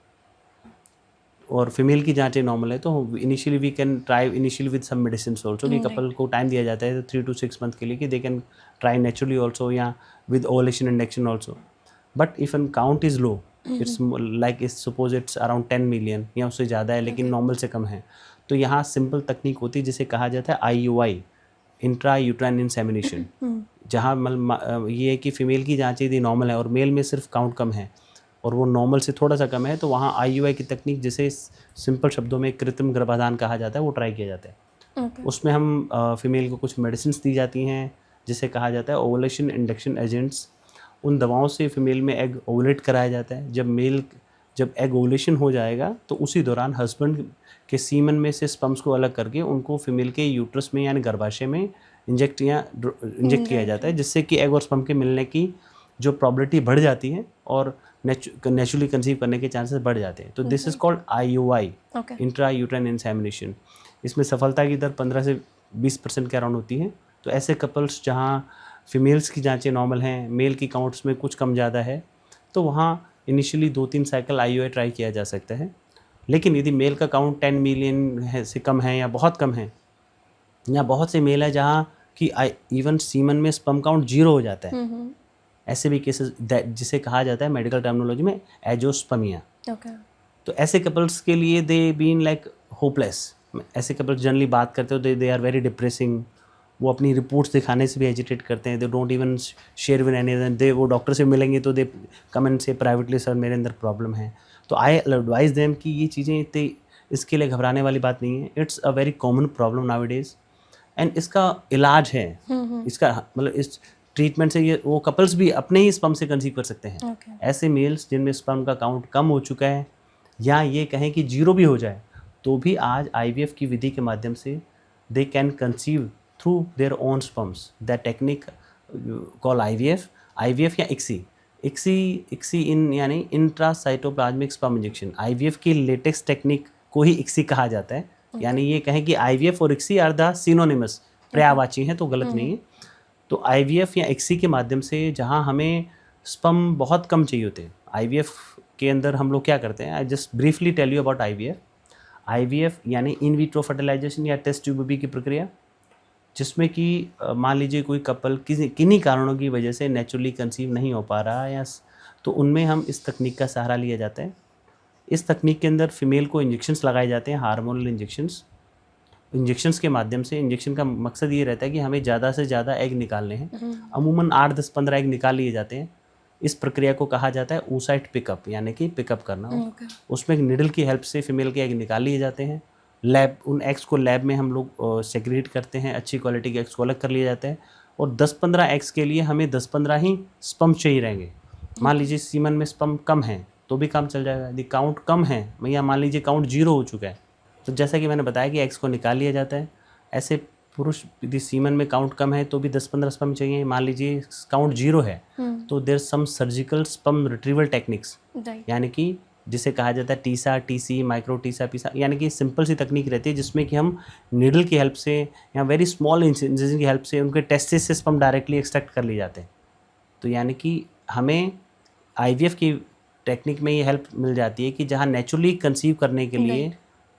और फीमेल की जांचें नॉर्मल है, तो initially we can try initially with some medicine also, कि कपल को टाइम दिया जाता है 3 to 6 मंथ के लिए कि they can try naturally also, या with ovulation induction also. But if an count is low, it's like suppose it's around 10 million या उससे ज़्यादा है लेकिन नॉर्मल से कम है, तो यहाँ सिंपल तकनीक होती है जिसे कहा जाता है IUI, इंट्रा यूट्राइन इंसेमिनेशन, जहाँ मतलब ये है कि फीमेल की जांच यदि नॉर्मल है और मेल में सिर्फ काउंट कम है और वो नॉर्मल से थोड़ा सा कम है, तो वहाँ IUI की तकनीक, जिसे सिंपल शब्दों में कृत्रिम गर्भाधान कहा जाता है, वो ट्राई किया जाता है। उसमें हम फीमेल को कुछ मेडिसिन दी जाती हैं, जिसे कहा जाता है ओवुलेशन इंडक्शन एजेंट्स। उन दवाओं से फीमेल में एग ओवुलेट कराया जाता है। जब एग ओवुलेशन हो जाएगा तो उसी दौरान हस्बैंड के सीमन में से स्पर्म्स को अलग करके उनको फीमेल के यूट्रस में यानी गर्भाशय में इंजेक्ट किया जाता है, जिससे कि एग और स्पर्म के मिलने की जो प्रॉबिलिटी बढ़ जाती है और नेचुरली कंसीव करने के चांसेस बढ़ जाते हैं। तो this is called IUI, intra uterine insemination. इसमें सफलता की दर 15 से 20% के अराउंड होती है। तो ऐसे कपल्स जहाँ फीमेल्स की जांचें नॉर्मल हैं, मेल की काउंट्स में कुछ कम ज़्यादा है, तो वहाँ इनिशियली 2-3 साइकिल IUI ट्राई किया जा सकता है। लेकिन यदि मेल का काउंट 10 मिलियन से कम है या बहुत कम है, या बहुत से मेल है जहाँ कि इवन सीमन में स्पर्म काउंट 0 हो जाता है, ऐसे भी केसेस जिसे कहा जाता है मेडिकल टर्मिनोलॉजी में एजोस्पर्मिया। तो ऐसे कपल्स के लिए दे बीन लाइक होपलेस। ऐसे कपल्स जनरली बात करते हो दे आर वेरी डिप्रेसिंग। वो अपनी रिपोर्ट्स दिखाने से भी एजिटेट करते हैं। They don't even share with any other. वो डॉक्टर से मिलेंगे तो दे कम एंड से प्राइवेटली, सर मेरे अंदर प्रॉब्लम है। तो आई एडवाइज देम कि ये चीज़ें इतनी इसके लिए घबराने वाली बात नहीं है। It's a very common problem nowadays and इसका इलाज है। इसका मतलब इस ट्रीटमेंट से ये वो कपल्स भी अपने ही स्पर्म से कंसीव कर सकते हैं। ऐसे मेल्स जिनमें स्पर्म का काउंट कम हो चुका है या ये कहें कि 0 भी हो जाए, तो भी आज IVF की विधि के माध्यम से दे can conceive through their own sperms. That technique call IVF या ICSI इन यानी इंट्रासाइटोप्लाज्मिक स्पर्म इंजेक्शन। IVF की लेटेस्ट टेक्निक को ही ICSI कहा जाता है। यानी ये कहें कि IVF और ICSI आर द सिनोनिमस, पर्यायवाची हैं, तो गलत नहीं है। तो IVF या ICSI के माध्यम से जहाँ हमें स्पर्म बहुत कम चाहिए होते हैं, IVF के अंदर हम लोग क्या करते हैं, I just briefly tell you about IVF यानी इन विट्रो फर्टिलाइजेशन या टेस्ट ट्यूब बेबी की प्रक्रिया, जिसमें कि मान लीजिए कोई कपल किन्हीं कारणों की वजह से नेचुरली कंसीव नहीं हो पा रहा है, तो उनमें हम इस तकनीक का सहारा लिया जाता है। इस तकनीक के अंदर फीमेल को इंजेक्शंस लगाए जाते हैं, हार्मोनल इंजेक्शंस के माध्यम से। इंजेक्शन का मकसद ये रहता है कि हमें ज़्यादा से ज़्यादा एग निकालने हैं। अमूमन 8, 10, 15 एग निकाल लिए जाते हैं। इस प्रक्रिया को कहा जाता है oocyte पिकअप, यानी कि पिकअप करना। उसमें एक निडल की हेल्प से फीमेल के एग निकाल लिए जाते हैं। उन एग्स को लैब में हम लोग सेग्रीट करते हैं, अच्छी क्वालिटी के एग्स को अलग कर लिए जाते हैं। और 10-15 एग्स के लिए हमें 10-15 ही स्पर्म चाहिए रहेंगे। मान लीजिए सीमन में स्पर्म कम है तो भी काम चल जाएगा। यदि काउंट कम है, या मान लीजिए काउंट 0 हो चुका है, तो जैसा कि मैंने बताया कि एग्स को निकाल लिया जाता है। ऐसे पुरुष यदि सीमन में काउंट कम है तो भी 10-15 स्पर्म चाहिए। मान लीजिए काउंट 0 है तो there some surgical sperm retrieval techniques, यानी कि जिसे कहा जाता है टीसा, TC, माइक्रो टीसा, पीसा, यानी कि सिंपल सी तकनीक रहती है जिसमें कि हम नीडल की हेल्प से या वेरी स्मॉल इंसिजन की हेल्प से उनके टेस्टिस से स्पर्म डायरेक्टली एक्सट्रैक्ट कर लिए जाते हैं। तो यानी कि हमें IVF की टेक्निक में ये हेल्प मिल जाती है कि जहाँ नेचुरली कंसीव करने के लिए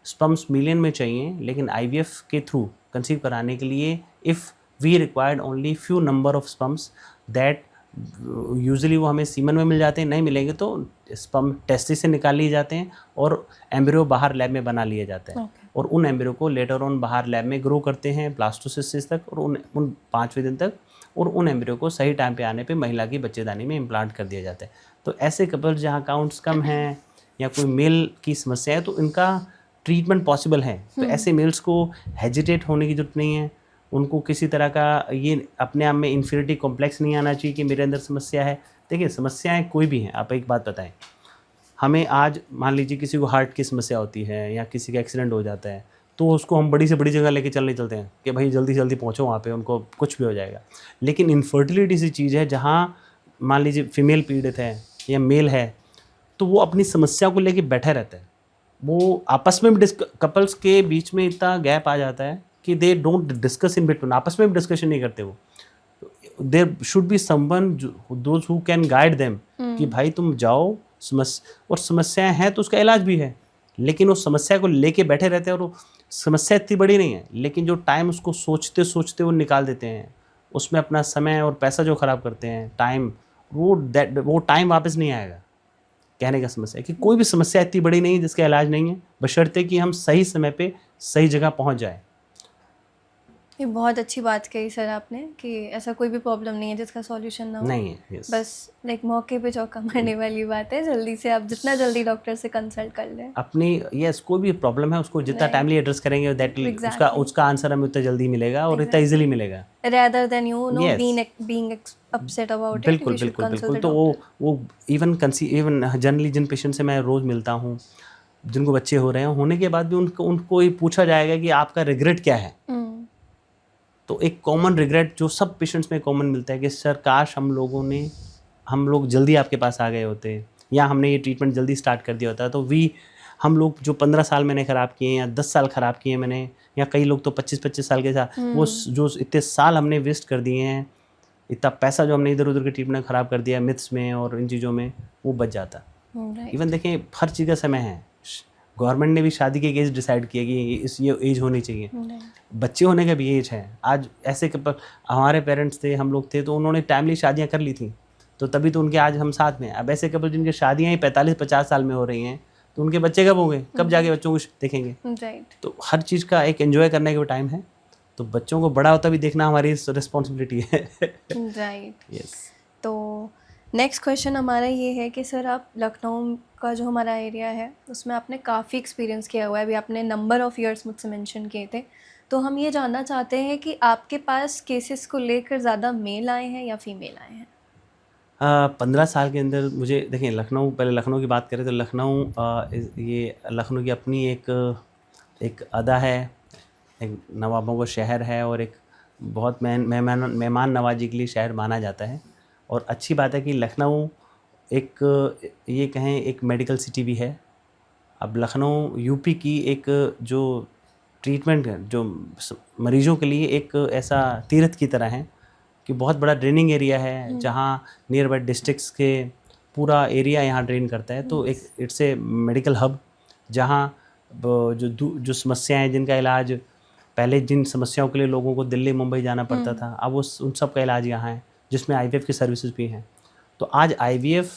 स्पर्म्स मिलियन में चाहिए, लेकिन IVF के थ्रू कंसीव कराने के लिए if we required only few number of sperms that usually वो हमें सीमन में मिल जाते हैं, नहीं मिलेंगे तो स्पर्म टेस्टिस से निकाल लिए जाते हैं और एम्ब्रियो बाहर लैब में बना लिया जाता है। और उन एम्ब्रियो को लेटर ऑन बाहर लैब में ग्रो करते हैं ब्लास्टोसिस तक और उन 5वें दिन तक, और उन एम्ब्रियो को सही टाइम पे आने पे महिला की बच्चेदानी में इम्प्लांट कर दिया जाता है। तो ऐसे कपल्स जहाँ काउंट्स कम हैं या कोई मेल की समस्या है तो इनका ट्रीटमेंट पॉसिबल है। तो ऐसे मेल्स को हेजिटेट होने की जरूरत नहीं है। उनको किसी तरह का ये अपने आप में इन्फीरियरिटी कॉम्प्लेक्स नहीं आना चाहिए कि मेरे अंदर समस्या है। देखिए, समस्याएं कोई भी हैं। आप एक बात बताएं, हमें आज मान लीजिए किसी को हार्ट की समस्या होती है या किसी का एक्सीडेंट हो जाता है, तो उसको हम बड़ी से बड़ी जगह लेके चलते हैं कि भाई जल्दी जल्दी पहुँचो वहाँ पे, उनको कुछ भी हो जाएगा। लेकिन इनफर्टिलिटी सी चीज़ है जहाँ मान लीजिए फीमेल पीड़ित है या मेल है, तो वो अपनी समस्या को लेके बैठा रहता है। वो आपस में भी कपल्स के बीच में इतना गैप आ जाता है कि they don't discuss in between, आपस में भी डिस्कशन नहीं करते वो। There should be someone those who can guide them कि भाई तुम जाओ, और समस्याएं हैं तो उसका इलाज भी है, लेकिन वो समस्या को लेके बैठे रहते हैं और वो समस्या इतनी बड़ी नहीं है, लेकिन जो टाइम उसको सोचते सोचते वो निकाल देते हैं, उसमें अपना समय और पैसा जो ख़राब करते हैं, टाइम, वो टाइम वापस नहीं आएगा। कहने का समस्या है कि कोई भी समस्या इतनी बड़ी नहीं है जिसका इलाज नहीं है, बशर्ते कि हम सही समय पे सही जगह पहुंच जाए। ये बहुत अच्छी बात कही सर आपने कि ऐसा कोई भी प्रॉब्लम नहीं है जिसका सॉल्यूशन ना हो। नहीं है। yes. बस लाइक मौके पे चौका मारने वाली बात है, जल्दी से आप जितना जल्दी डॉक्टर से कंसल्ट कर लें। अपनी यस कोई भी प्रॉब्लम है उसको जितना Right. टाइमली एड्रेस करेंगे दैट उसका Exactly. उसका आंसर हमें उतना जल्दी मिलेगा और इतना इजीली मिलेगा। Rather than you know Yes. being upset about it, बिल्कुल we should बिल्कुल consult बिल्कुल। the तो doctor. वो इवन जनरली जिन पेशेंट से मैं रोज़ मिलता हूँ जिनको बच्चे हो रहे हैं होने के बाद भी उनको ये पूछा जाएगा कि आपका रिग्रेट क्या है। तो एक कॉमन रिग्रेट जो सब पेशेंट्स में कॉमन मिलता है कि सर काश हम लोग जल्दी आपके पास आ गए होते या हमने ये ट्रीटमेंट जल्दी स्टार्ट कर दिया होता। तो हम लोग जो 15 साल मैंने ख़राब किए या 10 साल ख़राब किए मैंने, या कई लोग तो 25-25 साल के साथ वो जो इतने साल हमने वेस्ट कर दिए हैं, इतना पैसा जो हमने इधर उधर के ट्रीटमेंट में ख़राब कर दिया मिथ्स में और इन चीज़ों में, वो बच जाता। इवन देखें हर चीज़ का समय है। गवर्नमेंट ने भी शादी के एज डिसाइड किया कि ये एज होनी चाहिए। बच्चे होने का भी एज है। आज ऐसे कपल हमारे पेरेंट्स थे, हम लोग थे, तो उन्होंने टाइमली शादियां कर ली थी, तो तभी तो उनके आज हम साथ में। अब ऐसे कपल जिनकी शादियां ही 45-50 साल में हो रही हैं, तो उनके बच्चे कब होंगे, कब जाके बच्चों को देखेंगे। तो हर चीज़ का एक एंजॉय करने का टाइम है, तो बच्चों को बड़ा होता भी देखना हमारी रिस्पॉन्सिबिलिटी है। राइट। यस। तो नेक्स्ट क्वेश्चन हमारा ये है कि सर आप लखनऊ का जो हमारा एरिया है उसमें आपने काफ़ी एक्सपीरियंस किया हुआ है, अभी आपने नंबर ऑफ़ ईयर्स मुझसे मेंशन किए थे, तो हम ये जानना चाहते हैं कि आपके पास केसेस को लेकर ज़्यादा मेल आए हैं या फीमेल आए हैं? 15 साल के अंदर मुझे देखें लखनऊ, पहले लखनऊ की बात करें तो ये लखनऊ की अपनी एक अदा है, एक नवाबों का शहर है और एक बहुत मेहमान नवाजी के लिए शहर माना जाता है। और अच्छी बात है कि लखनऊ ये कहें एक मेडिकल सिटी भी है। अब लखनऊ यूपी की एक जो ट्रीटमेंट है, जो मरीजों के लिए एक ऐसा तीर्थ की तरह है कि बहुत बड़ा ड्रेनिंग एरिया है, जहाँ नियर बाई डिस्ट्रिक्ट्स के पूरा एरिया यहाँ ड्रेन करता है। तो एक इट्स ए मेडिकल हब, जहाँ जो समस्याएं जिनका इलाज पहले जिन समस्याओं के लिए लोगों को दिल्ली मुंबई जाना पड़ता था, अब उन सब का इलाज यहाँ है, जिसमें IVF की सर्विसेज भी हैं। तो आज IVF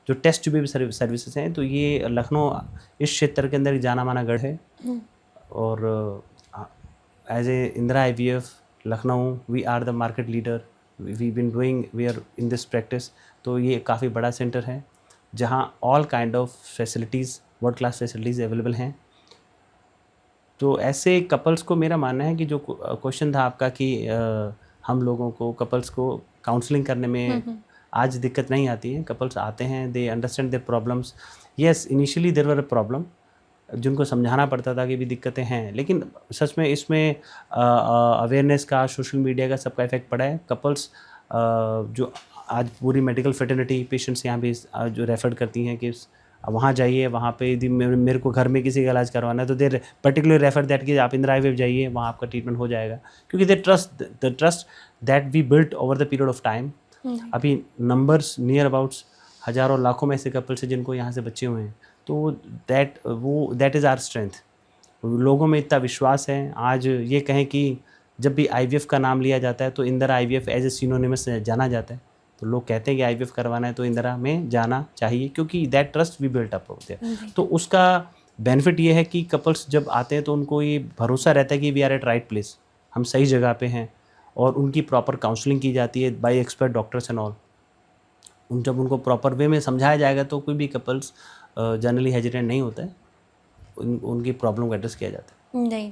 जो टेस्ट ट्यूब भी सर्विसेज हैं, तो ये लखनऊ इस क्षेत्र के अंदर एक जाना माना गढ़ है। और as a Indira IVF Lucknow we are the market leader, we are in this practice. तो ये काफ़ी बड़ा सेंटर है जहाँ all kind of facilities, world class facilities available हैं। तो ऐसे कपल्स को मेरा मानना है कि जो क्वेश्चन था आपका कि हम लोगों को कपल्स को काउंसलिंग करने में आज दिक्कत नहीं आती है। कपल्स आते हैं, they understand their problems. Yes, initially there were a problem, जिनको समझाना पड़ता था कि भी दिक्कतें हैं, लेकिन सच में इसमें अवेयरनेस का, सोशल मीडिया का सबका इफेक्ट पड़ा है। कपल्स जो आज पूरी मेडिकल फेटर्निटी पेशेंट्स यहाँ भी जो रेफर करती हैं कि वहाँ जाइए, वहाँ पे यदि मेरे को घर में किसी का इलाज करवाना है तो दे पर्टिकुलर रेफर दैट कि आप इंदिरा IVF जाइए, वहाँ आपका ट्रीटमेंट हो जाएगा, क्योंकि they trust that we built over the period of time. अभी नंबर्स नियर अबाउट्स हज़ारों लाखों में ऐसे कपल्स हैं जिनको यहाँ से बच्चे हुए हैं। तो दैट इज़ आवर स्ट्रेंथ। लोगों में इतना विश्वास है। आज ये कहें कि जब भी IVF का नाम लिया जाता है तो Indira IVF as a synonymous जाना जाता है। तो लोग कहते हैं कि IVF करवाना है तो इंदिरा में जाना चाहिए, क्योंकि that trust we built up there. तो उसका बेनिफिट ये है कि कपल्स जब आते हैं तो उनको ये भरोसा रहता है कि we are at right place, हम सही जगह पे हैं, और उनकी प्रॉपर काउंसलिंग की जाती है bye expert doctors and all. जब उनको प्रॉपर वे में समझाया जाएगा तो कोई भी कपल्स जनरली हेजिटेंट नहीं होता है, उनकी प्रॉब्लम को एड्रेस किया जाता है। नहीं,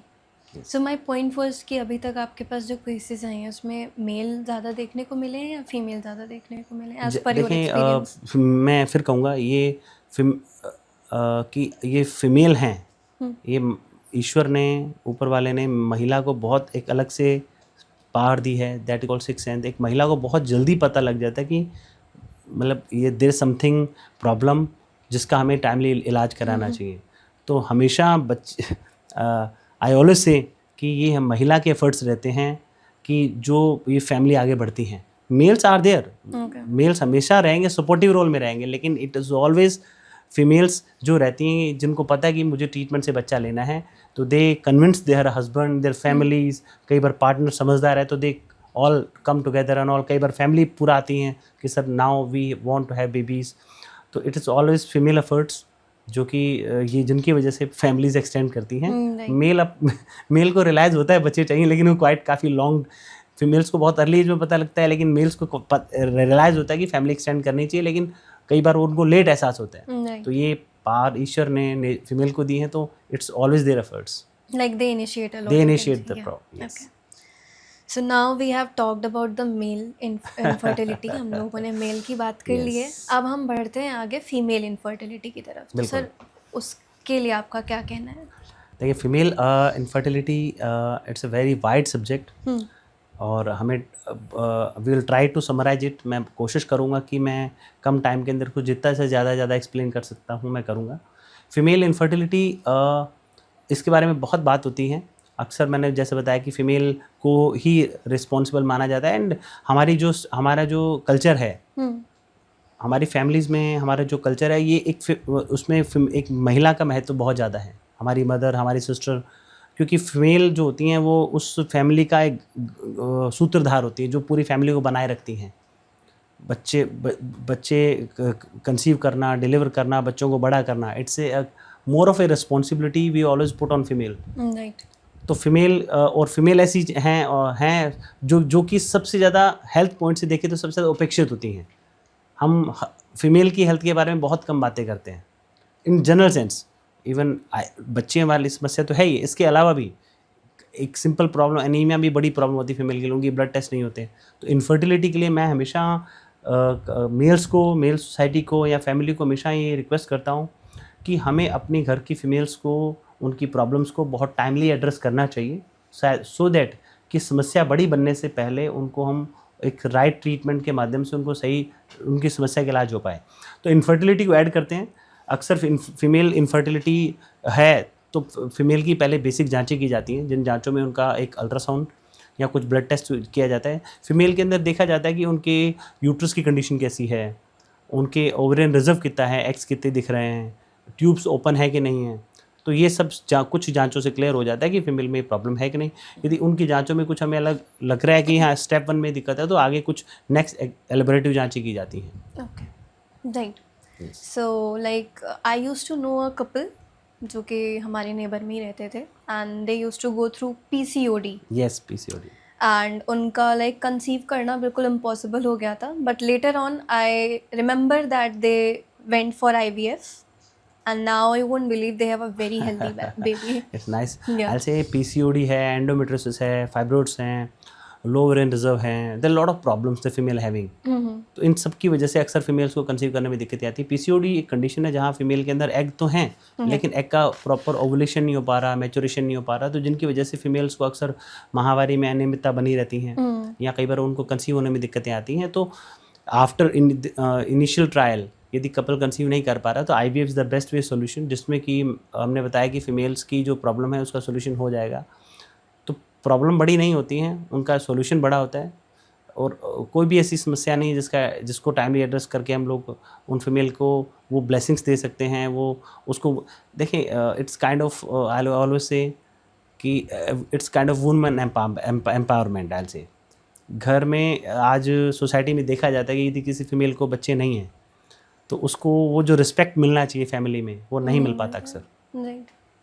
सो माय पॉइंट वाज कि अभी तक आपके पास जो केसेस आए हैं उसमें मेल ज़्यादा देखने को मिले हैं या फीमेल ज़्यादा देखने को मिले हैं, एज पर योर एक्सपीरियंस? मैं फिर कहूँगा कि ये फीमेल हैं। ये ईश्वर ने, ऊपर वाले ने महिला को बहुत एक अलग से पावर दी है, that is called sixth sense. एक महिला को बहुत जल्दी पता लग जाता है कि मतलब ये देयर समथिंग प्रॉब्लम जिसका हमें टाइमली इलाज कराना चाहिए। तो हमेशा आई ऑलवेज से कि ये महिला के एफर्ट्स रहते हैं कि जो ये फैमिली आगे बढ़ती हैं। मेल्स आर देयर, मेल्स हमेशा रहेंगे, सपोर्टिव रोल में रहेंगे, लेकिन इट इज़ ऑलवेज फीमेल्स जो रहती हैं, जिनको पता है कि मुझे ट्रीटमेंट से बच्चा लेना है, तो they convince their husband, their families. कई बार पार्टनर समझदार है तो they all come together and all. कई बार फैमिली पूरा आती हैं कि sir now we want to have babies. तो it is always female efforts जो कि ये जिनकी वजह से फैमिलीज एक्सटेंड करती हैं। right. मेल को रियलाइज़ होता है बच्चे चाहिए, लेकिन वो क्वाइट काफ़ी लॉन्ग, फीमेल्स को बहुत अर्ली एज में पता लगता है, लेकिन मेल्स को रियलाइज़ होता है कि फैमिली एक्सटेंड करनी चाहिए, लेकिन कई बार उनको लेट एहसास होता है। Right. तो ये पावर ईश्वर ने फीमेल को दी है, तो it's always their efforts, Like they initiate a lot. They you can initiate say, the yeah. Problem. Yes. Okay. So now we have talked about the male infertility. हम लोगों ने mail की बात कर ली है, Yes. अब हम बढ़ते हैं आगे फीमेल इनफर्टिलिटी की तरफ। तो बिल्कुल। सर उसके लिए आपका क्या कहना है? देखिए, female infertility it's a very wide subject, और हमें we will try to summarise it. मैं कोशिश करूँगा कि मैं कम टाइम के अंदर कुछ जितना से ज़्यादा एक्सप्लेन कर सकता हूँ मैं करूँगा। फीमेल इनफर्टिलिटी इसके बारे में बहुत बात होती है। अक्सर मैंने जैसे बताया कि फ़ीमेल को ही रिस्पॉन्सिबल माना जाता है, एंड हमारा जो कल्चर है, हमारी फैमिलीज़ में हमारा जो कल्चर है, ये उसमें एक महिला का महत्व बहुत ज़्यादा है। हमारी मदर, हमारी सिस्टर, क्योंकि फीमेल जो होती हैं वो उस फैमिली का एक सूत्रधार होती है, जो पूरी फैमिली को बनाए रखती हैं। बच्चे कंसीव करना, डिलीवर करना, बच्चों को बड़ा करना, it's a more of a responsibility we always put on female. Right. तो फीमेल और फीमेल ऐसी हैं जो कि सबसे ज़्यादा हेल्थ पॉइंट से देखें तो सबसे ज़्यादा उपेक्षित होती हैं। हम फीमेल की हेल्थ के बारे में बहुत कम बातें करते हैं इन जनरल सेंस। इवन बच्चे वाली समस्या तो है ही, इसके अलावा भी एक सिंपल प्रॉब्लम एनीमिया भी बड़ी प्रॉब्लम होती है फीमेल के लोगों की, ब्लड टेस्ट नहीं होते। तो इनफर्टिलिटी के लिए मैं हमेशा मेल सोसाइटी को या फैमिली को हमेशा ये रिक्वेस्ट करता हूँ कि हमें अपने घर की फीमेल्स को, उनकी प्रॉब्लम्स को बहुत टाइमली एड्रेस करना चाहिए, सो दैट कि समस्या बड़ी बनने से पहले उनको हम एक राइट ट्रीटमेंट के माध्यम से उनको सही उनकी समस्या का इलाज हो पाए। तो इनफर्टिलिटी को ऐड करते हैं। अक्सर फीमेल इनफर्टिलिटी है तो फीमेल की पहले बेसिक जांचें की जाती हैं, जिन जांचों में उनका एक अल्ट्रासाउंड या कुछ ब्लड टेस्ट किया जाता है। फीमेल के अंदर देखा जाता है कि उनके यूट्रस की कंडीशन कैसी है, उनके ओवरियन रिजर्व कितना है, एग्स कितने दिख रहे हैं, ट्यूब्स ओपन है कि नहीं है। तो ये सब कुछ जांचों से क्लियर हो जाता है कि फीमेल में प्रॉब्लम है कि नहीं। यदि उनकी जांचों में कुछ हमें अलग लग रहा है कि हाँ स्टेप 1 में दिक्कत है, तो आगे कुछ नेक्स्ट एलेबोरेटिव जांचें की जाती हैं। Okay, right. So like I used to know a couple जो कि हमारे नेबर में ही रहते थे, and they used to go through PCOD. Yes, PCOD. And उनका लाइक कंसीव करना बिल्कुल इम्पॉसिबल हो गया था, but later on I remember that they went for IVF and now you won't believe they have a very healthy baby. It's nice. Yeah. I'll say PCOD है, endometriosis है, fibroids हैं, low ovarian reserve हैं, there are a lot of problems the female having. तो इन सब की वजह से अक्सर फीमेल्स को कंसीव करने में दिक्कत आती है। PCOD एक कंडीशन है जहाँ फीमेल के अंदर एग तो हैं, लेकिन एग का प्रॉपर ओवुलेशन नहीं हो पा रहा, मैच्योरेशन नहीं हो पा रहा, तो जिनकी वजह से फीमेल्स को अक्सर माहवारी में अनियमितता बनी रहती हैं, या कई बार उनको कंसीव होने में दिक्कतें आती हैं। तो आफ्टर इनिशियल ट्रायल यदि कपल कंसीव नहीं कर पा रहा तो IVF is the best way solution, जिसमें कि हमने बताया कि फीमेल्स की जो प्रॉब्लम है उसका सोल्यूशन हो जाएगा। तो प्रॉब्लम बड़ी नहीं होती हैं, उनका सोल्यूशन बड़ा होता है, और कोई भी ऐसी समस्या नहीं जिसको टाइमली एड्रेस करके हम लोग उन फीमेल को वो ब्लेसिंग्स दे सकते हैं। वो उसको देखें, it's kind of I always say कि it's kind of woman empowerment. I say घर में आज सोसाइटी में देखा जाता है कि यदि किसी फीमेल को बच्चे नहीं हैं तो उसको वो जो रिस्पेक्ट मिलना चाहिए फैमिली में वो नहीं मिल पाता, अक्सर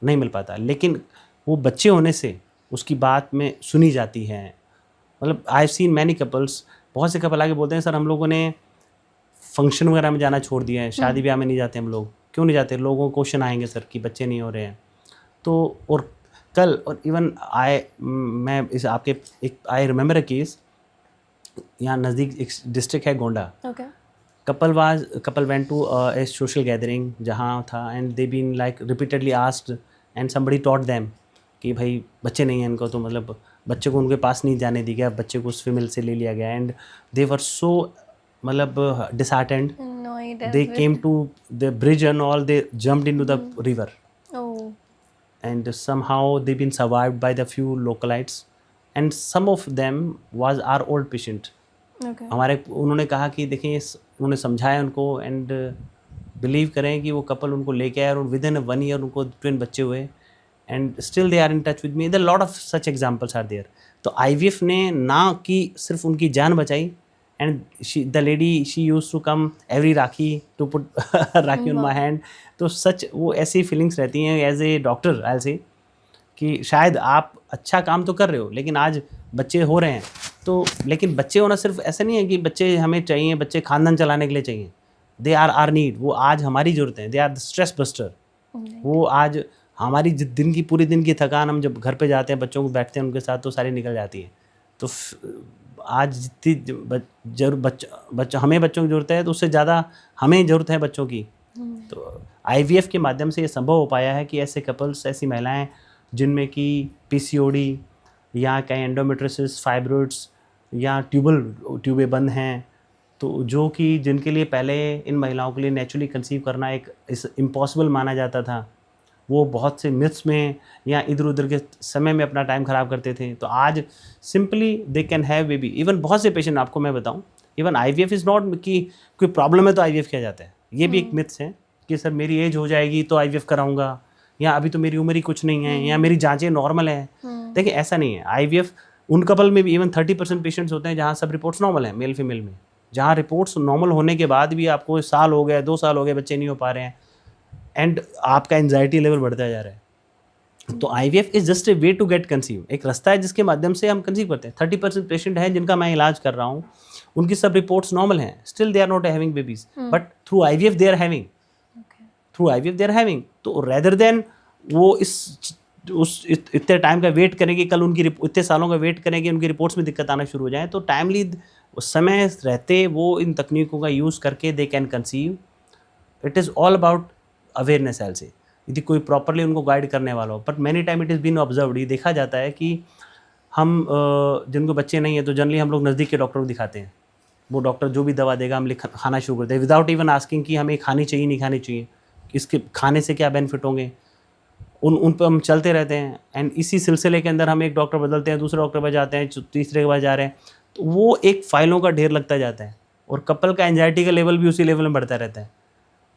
नहीं मिल पाता। लेकिन वो बच्चे होने से उसकी बात में सुनी जाती है। मतलब I have seen many couples, बहुत से कपल आके बोलते हैं सर हम लोगों ने फंक्शन वगैरह में जाना छोड़ दिया है, शादी ब्याह में नहीं जाते हम लोग। क्यों नहीं जाते? लोगों को क्वेश्चन आएंगे सर कि बच्चे नहीं हो रहे हैं। तो और कल और इवन मैं इस आपके एक आई रिमेंबर अ केस, यहाँ नज़दीक एक डिस्ट्रिक्ट है Gonda. couple went to a social gathering जहाँ था, and they been like repeatedly asked and somebody taught them कि भाई बच्चे नहीं हैं इनको, तो मतलब बच्चे को उनके पास नहीं जाने दिया गया, बच्चे को उस फीमेल से ले लिया गया, and they were so मतलब disheartened. They came to the bridge and all, they jumped into the river. And somehow they've been survived by the few localites, and some of them was our old patient. हमारे उन्होंने कहा कि देखें, उन्होंने समझाया उनको, and believe करें कि वो कपल उनको लेके आए और विद इन 1 ईयर उनको ट्विन बच्चे हुए, and still they are in touch with me. The lot of such examples are there. तो IVF ने ना कि सिर्फ उनकी जान बचाई, and the lady she used to come every Rakhi to put Rakhi on my hand. तो सच वो ऐसी फीलिंग्स रहती हैं एज ए डॉक्टर आई से कि शायद आप अच्छा काम तो कर रहे हो लेकिन आज बच्चे हो रहे हैं तो, लेकिन बच्चे होना सिर्फ ऐसा नहीं है कि बच्चे हमें चाहिए, बच्चे खानदान चलाने के लिए चाहिए, दे आर आर नीड, वो आज हमारी ज़रूरत है, they are the stress buster. वो आज हमारी दिन की पूरी दिन की थकान हम जब घर पे जाते हैं बच्चों को बैठते हैं उनके साथ तो सारी निकल जाती है। तो आज जितनी हमें बच्चों की ज़रूरत है तो उससे ज़्यादा हमें ज़रूरत है बच्चों की। तो IVF के माध्यम से ये संभव हो पाया है कि ऐसे कपल्स, ऐसी महिलाएं जिनमें कि PCOD या कहीं एंडोमेट्रियोसिस, फाइब्रोइड्स या ट्यूबें बंद हैं, तो जो कि जिनके लिए पहले इन महिलाओं के लिए नेचुरली कंसीव करना एक इम्पॉसिबल माना जाता था, वो बहुत से मिथ्स में या इधर उधर के समय में अपना टाइम ख़राब करते थे, तो आज simply they can have baby. Even बहुत से पेशेंट, आपको मैं बताऊं, इवन IVF इज़ नॉट कि कोई प्रॉब्लम है तो IVF किया जाता है, ये भी एक मिथ्स है कि सर मेरी एज हो जाएगी तो IVF कराऊंगा, या अभी तो मेरी उम्र ही कुछ नहीं है, या मेरी जांचें नॉर्मल हैं। देखिए ऐसा नहीं है। IVF उन कपल में भी इवन 30% पेशेंट्स होते हैं जहाँ सब रिपोर्ट्स नॉर्मल हैं मेल फीमेल में, जहाँ रिपोर्ट्स नॉर्मल होने के बाद भी आपको साल हो गया, 2 साल हो गए, बच्चे नहीं हो पा रहे हैं एंड आपका एंजाइटी लेवल बढ़ता जा रहा है। तो IVF is just a way to get conceive, एक रास्ता है जिसके माध्यम से हम कंसीव करते हैं। 30% पेशेंट हैं जिनका मैं इलाज कर रहा हूँ, उनकी सब रिपोर्ट्स नॉर्मल हैं, still they are not having babies, but through IVF they are having, through IVF they are having. तो रेदर देन वो इतने टाइम का वेट करेंगे, कल उनकी इतने सालों का वेट करेंगे, उनकी रिपोर्ट्स में दिक्कत आना शुरू हो जाए, तो टाइमली उस समय रहते वो इन तकनीकों का यूज़ करके they can conceive. It is all about awareness else, यदि कोई प्रॉपरली उनको गाइड करने वाला हो। But many time it is been observed, ये देखा जाता है कि हम जिनको बच्चे नहीं है तो जनरली हम लोग नज़दीक के डॉक्टर को दिखाते हैं, वो डॉक्टर जो भी दवा देगा हम खाना शुरू करते हैं विदाउट इवन आस्किंग कि हमें खानी चाहिए नहीं खानी चाहिए, इसके खाने से क्या बेनिफिट होंगे, उन पर हम चलते रहते हैं। एंड इसी सिलसिले के अंदर हम एक डॉक्टर बदलते हैं, दूसरे डॉक्टर पर जाते हैं, तीसरे के पास जा रहे हैं, तो वो एक फाइलों का ढेर लगता जाता है और कपल का एंजाइटी का लेवल भी उसी लेवल में बढ़ता रहता है।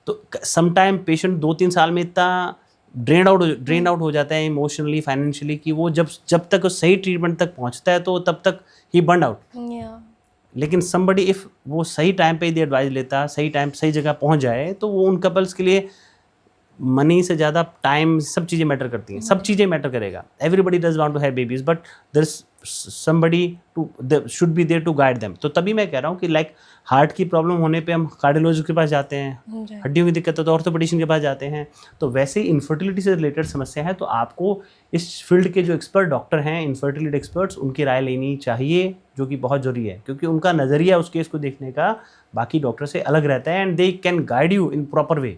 तो समटाइम पेशेंट 2-3 साल में इतना ड्रेन आउट हो जाता है इमोशनली, फाइनेंशियली, कि वो जब तक सही ट्रीटमेंट तक पहुंचता है तो तब तक ही बर्न आउट। लेकिन समबडी इफ़ वो सही टाइम पे यदि एडवाइस लेता, सही टाइम सही जगह पहुंच जाए, तो वो उन कपल्स के लिए मनी से ज़्यादा टाइम, सब चीज़ें मैटर करती हैं, सब चीज़ें मैटर करेगा। Everybody does want to have babies but there is somebody to should be there to guide them. तो तभी मैं कह रहा हूँ कि लाइक हार्ट की प्रॉब्लम होने पे हम कार्डियोलॉजिस्ट के पास जाते हैं, हड्डियों की दिक्कत है तो ऑर्थोपेडिशियन के पास जाते हैं। तो वैसे ही इनफर्टिलिटी से रिलेटेड समस्या है तो आपको इस फील्ड के जो एक्सपर्ट डॉक्टर हैं, इनफर्टिलिटी एक्सपर्ट्स, उनकी राय लेनी चाहिए, जो कि बहुत ज़रूरी है, क्योंकि उनका नज़रिया उस केस को देखने का बाकी डॉक्टर से अलग रहता है and they can guide you in proper way.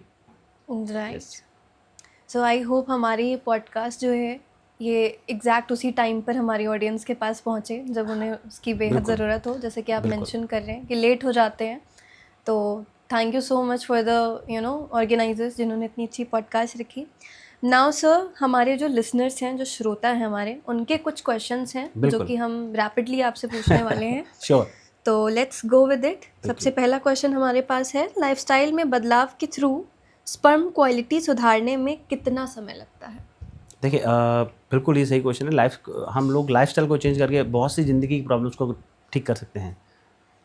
Right. So I hope हमारी ये पॉडकास्ट जो है ये एग्जैक्ट उसी टाइम पर हमारी ऑडियंस के पास पहुँचे जब उन्हें उसकी बेहद ज़रूरत हो, जैसे कि आप मेंशन कर रहे हैं कि लेट हो जाते हैं। तो thank you so much for the organisers जिन्होंने इतनी अच्छी पॉडकास्ट रखी। नाउ सर, हमारे जो लिसनर्स हैं, जो श्रोता हैं हमारे, उनके कुछ क्वेश्चंस हैं जो कि हम रैपिडली आपसे पूछने वाले हैं। श्योर। तो लेट्स गो विद इट। सबसे पहला क्वेश्चन हमारे पास है, लाइफस्टाइल में बदलाव के थ्रू स्पर्म क्वालिटी सुधारने में कितना समय लगता है? देखिए बिल्कुल ये सही क्वेश्चन है। हम लोग लाइफस्टाइल को चेंज करके बहुत सी ज़िंदगी की प्रॉब्लम्स को ठीक कर सकते हैं।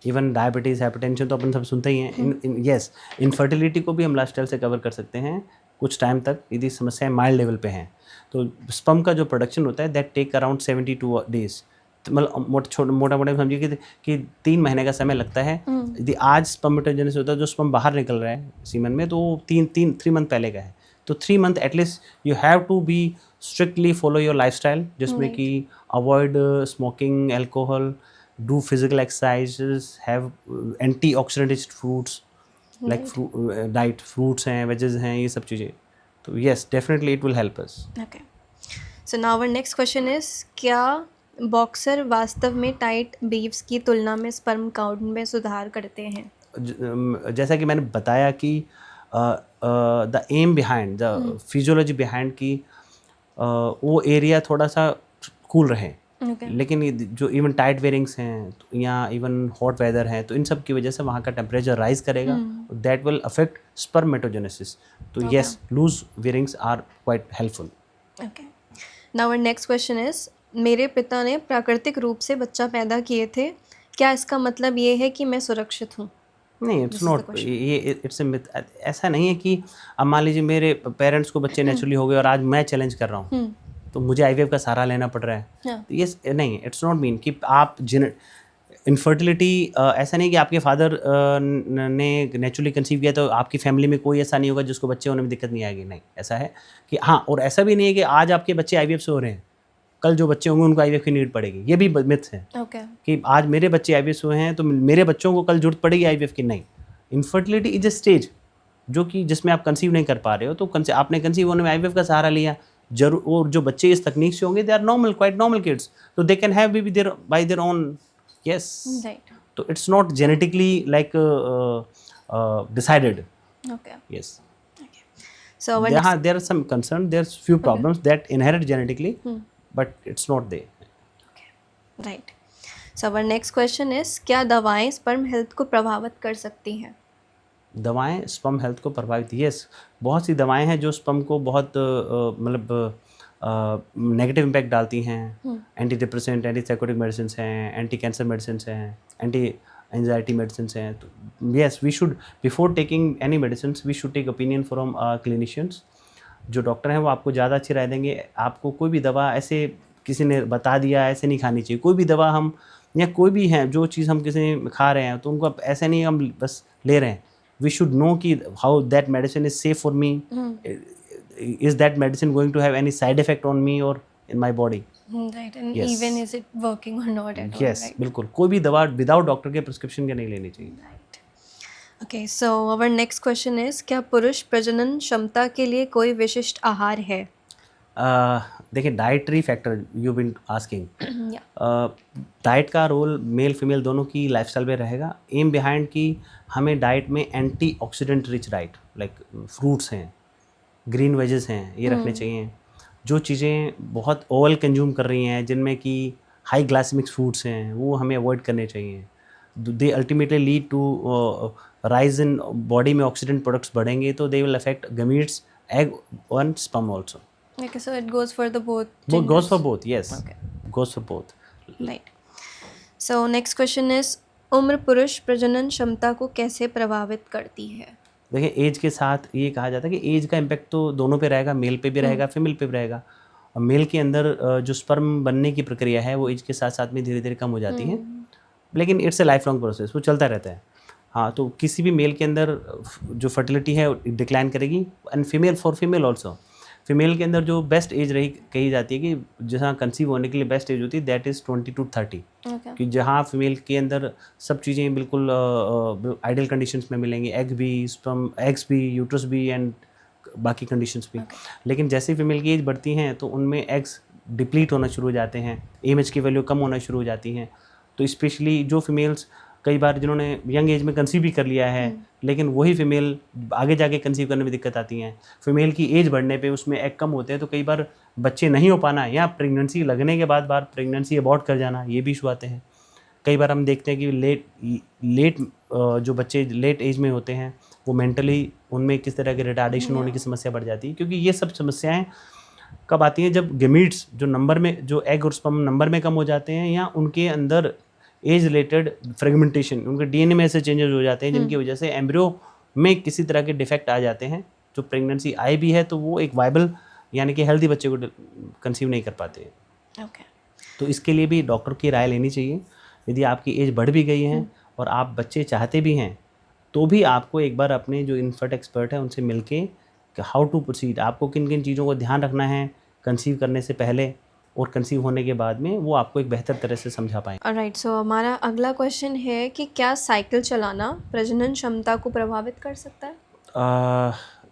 इवन डायबिटीज़, हाइपरटेंशन तो अपन सब सुनते ही हैं। यस, इनफर्टिलिटी को भी हम लाइफस्टाइल से कवर कर सकते हैं कुछ टाइम तक, यदि समस्याएं माइल्ड लेवल पे हैं। तो स्पर्म का जो प्रोडक्शन होता है दैट टेक अराउंड 72 डेज, मतलब मोटा मोटा समझिए कि 3 महीने का समय लगता है। यदि आज स्पर्मेटोजेनेसिस होता है, जो स्पर्म बाहर निकल रहा है सीमन में, तो 3 मंथ पहले का है। तो 3 month at least you have to be strictly follow your lifestyle, जिसमें कि avoid smoking, alcohol, do physical exercises, have antioxidant rich fruits like diet, fruits हैं, वेजेस हैं, ये सब चीज़ें। तो yes, definitely it will help us. Okay, so now our next question is, क्या boxer वास्तव में टाइट बीव्स की तुलना में स्पर्म काउंट में सुधार करते हैं? जैसा कि मैंने बताया कि the aim behind, the physiology behind की वो एरिया थोड़ा सा कूल रहे। लेकिन जो इवन टाइट वेयरिंग्स हैं या इवन हॉट वेदर है, तो इन सब की वजह से वहाँ का टेम्परेचर राइज करेगा, दैट विल अफेक्ट स्पर्मेटोजेनेसिस। तो yes, loose wearings are quite helpful. Okay, now our next question is, मेरे पिता ने प्राकृतिक रूप से बच्चा पैदा किए थे, क्या इसका मतलब ये है कि मैं सुरक्षित हूँ? नहीं, This it's is the not, question. ये इट्स अ मिथ। ऐसा नहीं है कि अब मान लीजिए मेरे पेरेंट्स को बच्चे नेचुरली हो गए और आज मैं चैलेंज कर रहा हूँ, तो मुझे आईवीएफ का सहारा लेना पड़ रहा है। हाँ. तो ये नहीं, इट्स नॉट मीन कि आप इनफर्टिलिटी ऐसा नहीं कि आपके फादर ने नेचुरली कंसीव किया तो आपकी फैमिली में कोई ऐसा नहीं होगा जिसको बच्चे होने में दिक्कत नहीं आएगी। नहीं, ऐसा है कि हाँ, और ऐसा भी नहीं है कि आज आपके बच्चे आईवीएफ से हो रहे हैं, कल जो बच्चे होंगे उनको आईवीएफ की नीड पड़ेगी। ये भी मिथ है ओके. कि आज मेरे बच्चे आईवीएफ से हुए हैं तो मेरे बच्चों को कल जरूरत पड़ेगी आईवीएफ की। नहीं, इनफर्टिलिटी इज अ स्टेज जो कि जिसमें आप कंसीव नहीं कर पा रहे हो, तो आपने कंसीव होने में आईवीएफ का सहारा लिया जरूर। और जो बच्चे इस तकनीक से होंगे they are normal, quite normal kids, तो they can have baby there by their own. Yes, Right. तो it's not genetically like decided. Okay. Yes, So our next, there are some concern, there's few problems that inherit genetically, but it's not there. right. So our next question is, क्या दवाएं sperm health को प्रभावित कर सकती हैं? दवाएं sperm health को प्रभावित, यस, बहुत सी दवाएं हैं जो स्पर्म को बहुत मतलब नेगेटिव इम्पैक्ट डालती हैं। Anti depressant, anti psychotic medicine हैं, एंटी कैंसर मेडिसिन हैं, एंटी एंजाइटी मेडिसिन हैं। तो yes, we should before taking any medicine we should take opinion from clinicians. जो डॉक्टर हैं वो आपको ज़्यादा अच्छी राय देंगे। आपको कोई भी दवा ऐसे किसी ने बता दिया ऐसे नहीं खानी चाहिए। कोई भी दवा हम या कोई भी है जो चीज़ हम किसी खा रहे हैं तो उनको ऐसे नहीं हम बस ले रहे हैं। वी शुड नो कि how that medicine is safe for me, is that medicine going to have any side effect on me or in my body? Right. And Yes. even is it working or not at all? Yes, Right. बिल्कुल, कोई भी दवा without doctor के prescription के नहीं लेनी चाहिए। Right. Okay. So our next question is, क्या पुरुष प्रजनन क्षमता के लिए कोई विशिष्ट आहार है? देखिए, dietary factor you been asking, Yeah. Diet का रोल मेल फीमेल दोनों की लाइफस्टाइल में रहेगा। एम बिहाइंड कि हमें डाइट में anti oxidant rich diet like fruits हैं, ग्रीन वेजेस हैं, ये रखने चाहिए। जो चीज़ें बहुत ऑयल कंज्यूम कर रही हैं जिनमें कि हाई ग्लाइसेमिक फूड्स हैं वो हमें अवॉइड करने चाहिए। They ultimately lead to rise in body में ऑक्सीडेंट प्रोडक्ट्स बढ़ेंगे तो they will affect gametes, egg and sperm also. Okay. So it goes for the both. वो goes for genders. both, yes. Okay. Goes for both. Right. So next question is, उम्र पुरुष प्रजनन क्षमता को कैसे प्रभावित करती है? देखिए, एज के साथ ये कहा जाता है कि एज का इम्पैक्ट तो दोनों पे रहेगा, मेल पे भी रहेगा, फीमेल पे भी रहेगा। और मेल के अंदर जो स्पर्म बनने की प्रक्रिया है वो एज के साथ साथ में धीरे धीरे कम हो जाती है, लेकिन it's a life long process, वो चलता रहता है। हाँ, तो किसी भी मेल के अंदर जो फर्टिलिटी है डिक्लाइन करेगी, and female for female also. Female के अंदर जो बेस्ट एज रही कही जाती है कि जहाँ कंसीव होने के लिए बेस्ट एज होती है दैट इज़ 20 to 30, Okay. कि जहाँ फीमेल के अंदर सब चीज़ें बिल्कुल आइडियल कंडीशंस में मिलेंगी, एग भी, स्पर्म, एग्स भी, यूट्रस भी एंड बाकी कंडीशंस भी। लेकिन जैसे फीमेल की एज बढ़ती हैं तो उनमें एग्स डिप्लीट होना शुरू हो जाते हैं, एमएच की वैल्यू कम होना शुरू हो जाती हैं। तो स्पेशली जो फीमेल्स कई बार जिन्होंने यंग एज में कंसीव भी कर लिया है लेकिन वही फीमेल आगे जाके कंसीव करने में दिक्कत आती हैं। फीमेल की एज बढ़ने पे उसमें एग कम होते हैं तो कई बार बच्चे नहीं हो पाना या प्रेगनेंसी लगने के बाद बार प्रेगनेंसी अबॉर्ट कर जाना, ये भी इशू आते हैं। कई बार हम देखते हैं कि लेट जो बच्चे लेट एज में होते हैं वो मेंटली उनमें किस तरह के रिटार्डेशन होने की समस्या बढ़ जाती है, क्योंकि ये सब समस्याएं कब आती हैं जब गेमीट्स जो नंबर में, जो एग और स्पर्म नंबर में कम हो जाते हैं या उनके अंदर एज रिलेटेड फ्रेगमेंटेशन, उनके डीएनए में ऐसे चेंजेस हो जाते हैं जिनकी वजह से एम्ब्रियो में किसी तरह के डिफेक्ट आ जाते हैं। जो प्रेगनेंसी आई भी है तो वो एक वाइबल यानी कि हेल्दी बच्चे को कंसीव नहीं कर पाते हैं। Okay. तो इसके लिए भी डॉक्टर की राय लेनी चाहिए। यदि आपकी एज बढ़ भी गई है और आप बच्चे चाहते भी हैं तो भी आपको एक बार अपने जो इन्फर्ट एक्सपर्ट हैं उनसे मिलके हाउ टू प्रोसीड, आपको किन किन चीज़ों को ध्यान रखना है कंसीव करने से पहले और कंसीव होने के बाद में, वो आपको एक बेहतर तरह से समझा पाएंगे। ऑलराइट, सो हमारा अगला क्वेश्चन है कि क्या साइकिल चलाना प्रजनन क्षमता को प्रभावित कर सकता है?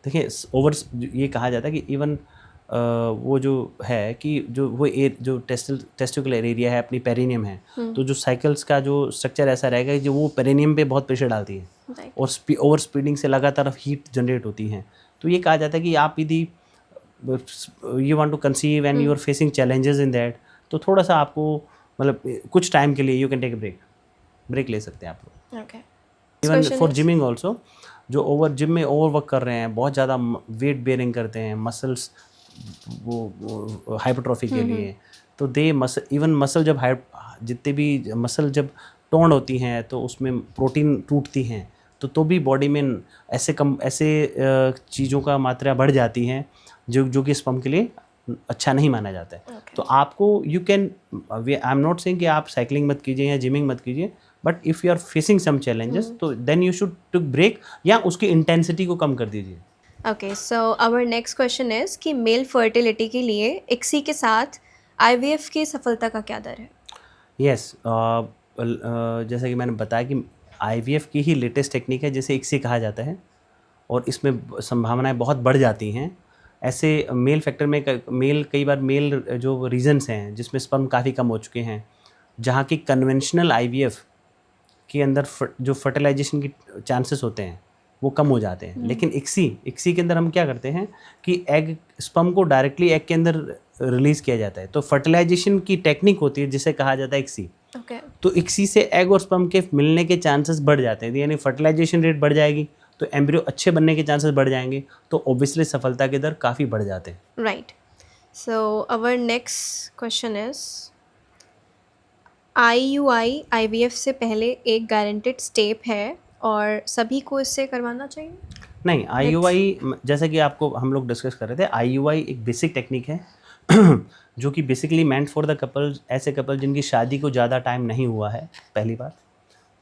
देखिए, ये कहा जाता है कि इवन वो जो है कि जो वो जो टेस्टिकुलर एरिया है अपनी पेरिनियम है, तो जो साइकिल्स का जो स्ट्रक्चर ऐसा रहेगा कि जो वो पेरिनियम पे बहुत प्रेशर डालती है Right. और ओवर स्पीडिंग से लगातार हीट जनरेट होती है। तो ये कहा जाता है कि आप यदि you want to conceive and you are facing challenges in that, तो थोड़ा सा आपको मतलब कुछ टाइम के लिए यू कैन टेक ब्रेक ले सकते हैं आप लोग। Okay. Even Question for is- gymming also, जो जिम में ओवर वर्क कर रहे हैं, बहुत ज़्यादा वेट बेयरिंग करते हैं, मसल्स वो हाइपरट्रॉफी के लिए, तो दे मसल, इवन मसल जब जितने भी मसल जब टोन होती हैं तो उसमें प्रोटीन टूटती हैं, तो भी बॉडी में ऐसे चीज़ों का मात्रा बढ़ जाती हैं जो कि स्पर्म के लिए अच्छा नहीं माना जाता है। तो आपको you can, I am not saying कि आप साइकिलिंग मत कीजिए या जिमिंग मत कीजिए, but if you are facing some challenges तो then you should to break या उसकी इंटेंसिटी को कम कर दीजिए। Okay, so our next question is कि मेल फर्टिलिटी के लिए इक्सी के साथ आईवीएफ की सफलता का क्या दर है? यस, जैसा कि मैंने बताया कि आईवीएफ की ही लेटेस्ट टेक्निक है जिसे इक्सी कहा जाता है, और इसमें संभावनाएं बहुत बढ़ जाती हैं। ऐसे मेल फैक्टर में कई बार मेल जो रीजन्स हैं जिसमें स्पर्म काफ़ी कम हो चुके हैं, जहाँ की कन्वेंशनल आईवीएफ के अंदर जो फर्टिलाइजेशन की चांसेस होते हैं वो कम हो जाते हैं। लेकिन इक्सी के अंदर हम क्या करते हैं कि एग स्पर्म को डायरेक्टली एग के अंदर रिलीज़ किया जाता है, तो फर्टिलाइजेशन की टेक्निक होती है जिसे कहा जाता है इक्सी। तो इक्सी से एग और स्पर्म के मिलने के चांसेस बढ़ जाते हैं, यानी फर्टिलाइजेशन रेट बढ़ जाएगी तो एम्ब्रियो अच्छे बनने के चांसेस बढ़ जाएंगे, तो ऑब्वियसली सफलता के दर काफ़ी बढ़ जाते हैं। Right, so our next question is IUI IVF से पहले एक गारंटेड स्टेप है और सभी को इससे करवाना चाहिए? नहीं, आईयूआई जैसा कि आपको हम लोग डिस्कस कर रहे थे, आईयूआई एक बेसिक टेक्निक है जो कि basically meant for the couple, ऐसे कपल जिनकी शादी को ज़्यादा टाइम नहीं हुआ है, पहली बात।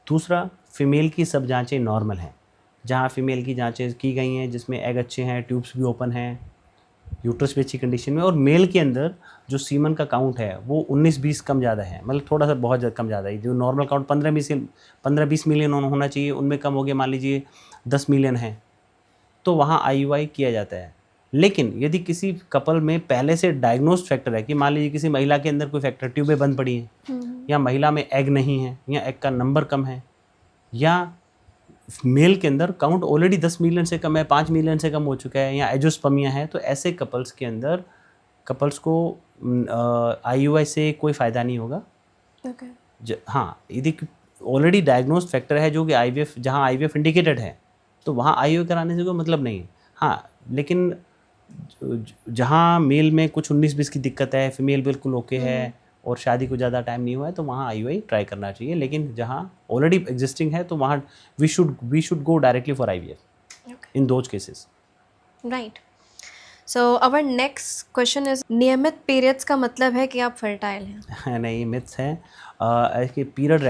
दूसरा, फीमेल की सब जांचें नॉर्मल हैं, जहाँ फीमेल की जांचें की गई हैं जिसमें एग अच्छे हैं, ट्यूब्स भी ओपन हैं, यूट्रस भी अच्छी कंडीशन में, और मेल के अंदर जो सीमन का काउंट है वो 19-20 कम ज़्यादा है, मतलब थोड़ा सा बहुत कम ज़्यादा है। जो नॉर्मल काउंट 15-20 मिलियन होना चाहिए, उनमें कम हो गया, मान लीजिए 10 मिलियन है, तो वहाँ आईयूआई किया जाता है। लेकिन यदि किसी कपल में पहले से डायग्नोस्ड फैक्टर है कि मान लीजिए किसी महिला के अंदर कोई फैक्टर, ट्यूबें बंद पड़ी हैं, या महिला में एग नहीं है, या एग का नंबर कम है, या मेल के अंदर काउंट ऑलरेडी 10 मिलियन से कम है, 5 मिलियन से कम हो चुका है, या एजोस्पर्मिया है, तो ऐसे कपल्स के अंदर कपल्स को आईयूआई से कोई फ़ायदा नहीं होगा। हाँ, यदि ऑलरेडी डायग्नोस्ड फैक्टर है जो कि आईवीएफ, जहाँ आईवीएफ इंडिकेटेड है, तो वहाँ आईयूआई कराने से कोई मतलब नहीं है। हाँ, लेकिन जहाँ मेल में कुछ 19-20 की दिक्कत है, फीमेल बिल्कुल ओके है और शादी को ज़्यादा टाइम नहीं हुआ है, तो वहाँ आईयूआई ट्राई करना चाहिए। लेकिन जहाँ ऑलरेडी एग्जिस्टिंग है तो वहाँ we should go directly for IVF in those cases. Right, so our next question is नियमित पीरियड्स का मतलब है कि आप फर्टाइल हैं? नहीं, मिथ्स है। कि पीरियड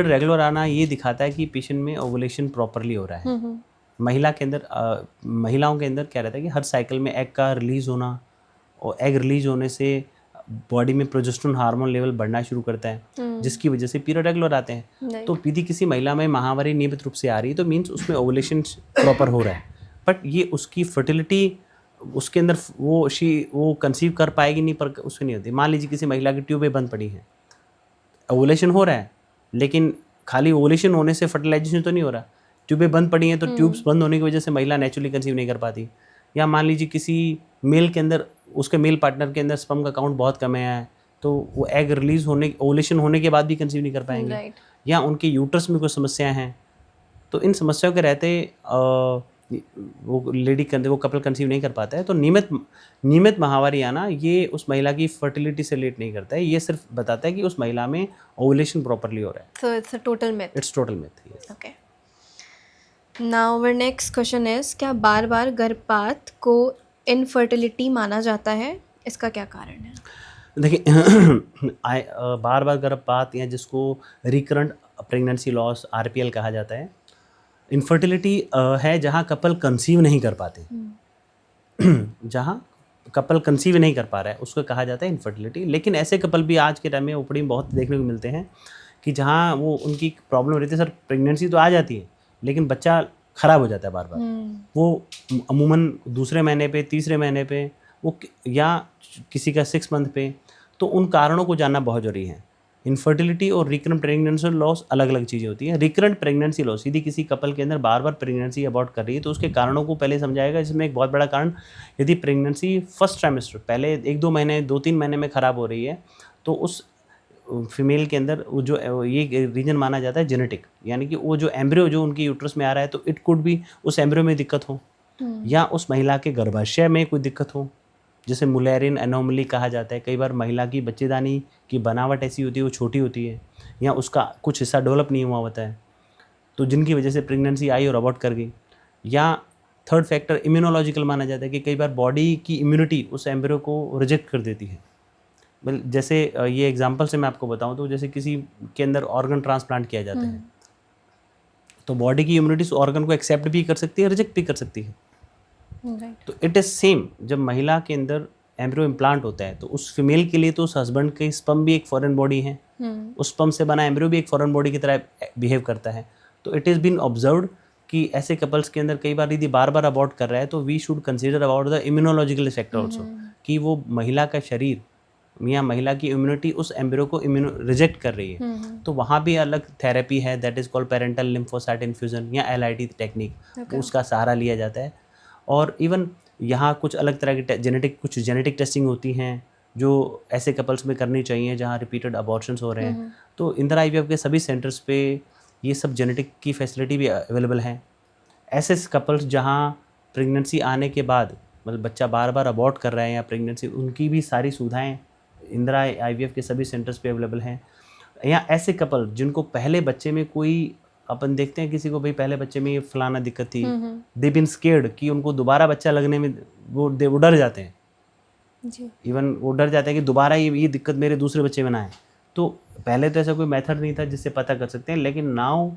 रेगुलर आना ये दिखाता है कि पेशेंट में ओवुलेशन प्रॉपरली हो रहा है। महिलाओं के अंदर क्या रहता है कि हर साइकिल में एग का रिलीज़ होना, और एग रिलीज होने से बॉडी में प्रोजेस्टेरोन हार्मोन लेवल बढ़ना शुरू करता है, जिसकी वजह से पीरियड रेगुलर आते हैं। तो यदि किसी महिला में माहवारी नियमित रूप से आ रही है तो मीन्स उसमें ओवुलेशन प्रॉपर हो रहा है, बट ये उसकी फर्टिलिटी उसके अंदर वो कंसीव कर पाएगी नहीं, पर उससे नहीं होती। मान लीजिए किसी महिला की ट्यूबें बंद पड़ी हैं, ओवुलेशन हो रहा है, लेकिन खाली ओवुलेशन होने से फर्टिलाइजेशन तो नहीं हो रहा, ट्यूबें बंद पड़ी हैं, तो ट्यूब्स बंद होने की वजह से महिला नेचुरली कंसीव नहीं कर पाती। या मान लीजिए किसी मेल के अंदर, उसके मेल पार्टनर के अंदर स्पर्म का काउंट बहुत कम है, तो वो एग रिलीज होने, ओवुलेशन होने के बाद भी कंसीव नहीं कर पाएंगे। या उनके यूट्रस में कोई समस्याएं हैं, तो इन समस्याओं के रहते वो लेडी के अंदर वो कपल कंसीव नहीं कर पाता है। तो नियमित माहवारी आना ये उस महिला की फर्टिलिटी से रिलेट नहीं करता है, ये सिर्फ बताता है कि उस महिला में ओवुलेशन प्रॉपरली हो रहा है। So it's a total myth. It's total myth, yes. Okay. Now our next question is, क्या बार बार गर्भपात को इनफर्टिलिटी माना जाता है? इसका क्या कारण है? देखिए बार बार गर्भपात या जिसको रिकरेंट प्रेगनेंसी लॉस RPL कहा जाता है, इनफर्टिलिटी है जहाँ कपल कंसीव नहीं कर पाते। जहाँ कपल कंसीव नहीं कर पा रहा है उसको कहा जाता है इनफर्टिलिटी। लेकिन ऐसे कपल भी आज के टाइम में ओपीडी में बहुत देखने को मिलते हैं कि जहाँ वो उनकी प्रॉब्लम रहती है, सर प्रेगनेंसी तो आ जाती है लेकिन बच्चा ख़राब हो जाता है बार बार। वो अमूमन दूसरे महीने पे, तीसरे महीने पे, वो या किसी का 6 मंथ पे। तो उन कारणों को जानना बहुत ज़रूरी है। इनफर्टिलिटी और रिकरेंट प्रेगनेंसी लॉस अलग अलग चीज़ें होती हैं। रिकरेंट प्रेगनेंसी लॉस, यदि किसी कपल के अंदर बार बार प्रेगनेंसी अबॉर्ट कर रही है तो उसके कारणों को पहले समझाएगा। इसमें एक बहुत बड़ा कारण, यदि प्रेगनेंसी फर्स्ट ट्राइमेस्टर पहले 1-2 महीने, 2-3 महीने में ख़राब हो रही है तो उस फीमेल के अंदर वो जो ये रीजन माना जाता है जेनेटिक, यानी कि वो जो एम्ब्रियो जो उनकी यूट्रस में आ रहा है तो इट कुड भी उस एम्ब्रियो में दिक्कत हो, या उस महिला के गर्भाशय में कोई दिक्कत हो, जैसे मुलेरिन एनोमली कहा जाता है, कई बार महिला की बच्चेदानी की बनावट ऐसी होती है, वो छोटी होती है या उसका कुछ हिस्सा डेवलप नहीं हुआ होता है, तो जिनकी वजह से प्रेगनेंसी आई और अबॉर्ट कर गई। या थर्ड फैक्टर इम्यूनोलॉजिकल माना जाता है कि कई बार बॉडी की इम्यूनिटी उस एम्ब्रियो को रिजेक्ट कर देती है। जैसे ये एग्जांपल से मैं आपको बताऊं तो जैसे किसी के अंदर ऑर्गन ट्रांसप्लांट किया जाता है, तो बॉडी की इम्यूनिटी उस ऑर्गन को एक्सेप्ट भी कर सकती है, रिजेक्ट भी कर सकती है। तो इट इज़ सेम, जब महिला के अंदर एम्ब्रियो इम्प्लांट होता है तो उस फीमेल के लिए तो उस हस्बैंड के स्पर्म भी एक फॉरेन बॉडी है, उस स्पर्म से बना एम्ब्रियो भी एक फॉरेन बॉडी की तरह बिहेव करता है। तो इट इज़ बीन ऑब्जर्व्ड कि ऐसे कपल्स के अंदर कई बार यदि बार बार अबॉर्ट कर रहा है तो we should consider about the immunological effect also, कि वो महिला का शरीर या महिला की इम्यूनिटी उस एम्ब्रियो को रिजेक्ट कर रही है। तो वहाँ भी अलग थेरेपी है, that is called parental lymphocyte infusion या LIT टेक्निक, उसका सहारा लिया जाता है। और इवन यहाँ कुछ अलग तरह की कुछ जेनेटिक टेस्टिंग होती हैं जो ऐसे कपल्स में करनी चाहिए जहाँ रिपीटेड अबॉर्शंस हो रहे हैं। तो इंदिरा IVF के सभी सेंटर्स पे ये सब जेनेटिक की फैसिलिटी भी अवेलेबल है। ऐसे कपल्स जहाँ प्रेगनेंसी आने के बाद मतलब बच्चा बार बार अबॉर्ट कर रहा है या प्रेगनेंसी, उनकी भी सारी सुविधाएं इंदिरा IVF के सभी सेंटर्स पे अवेलेबल हैं। या ऐसे कपल जिनको पहले बच्चे में कोई, अपन देखते हैं किसी को भाई पहले बच्चे में ये फलाना दिक्कत थी, दे बीन स्केर्ड कि उनको दोबारा बच्चा लगने में वो डर जाते हैं जी। इवन वो डर जाते हैं कि दोबारा ये दिक्कत मेरे दूसरे बच्चे में ना आए। तो पहले तो ऐसा कोई मेथड नहीं था जिससे पता कर सकते हैं, लेकिन now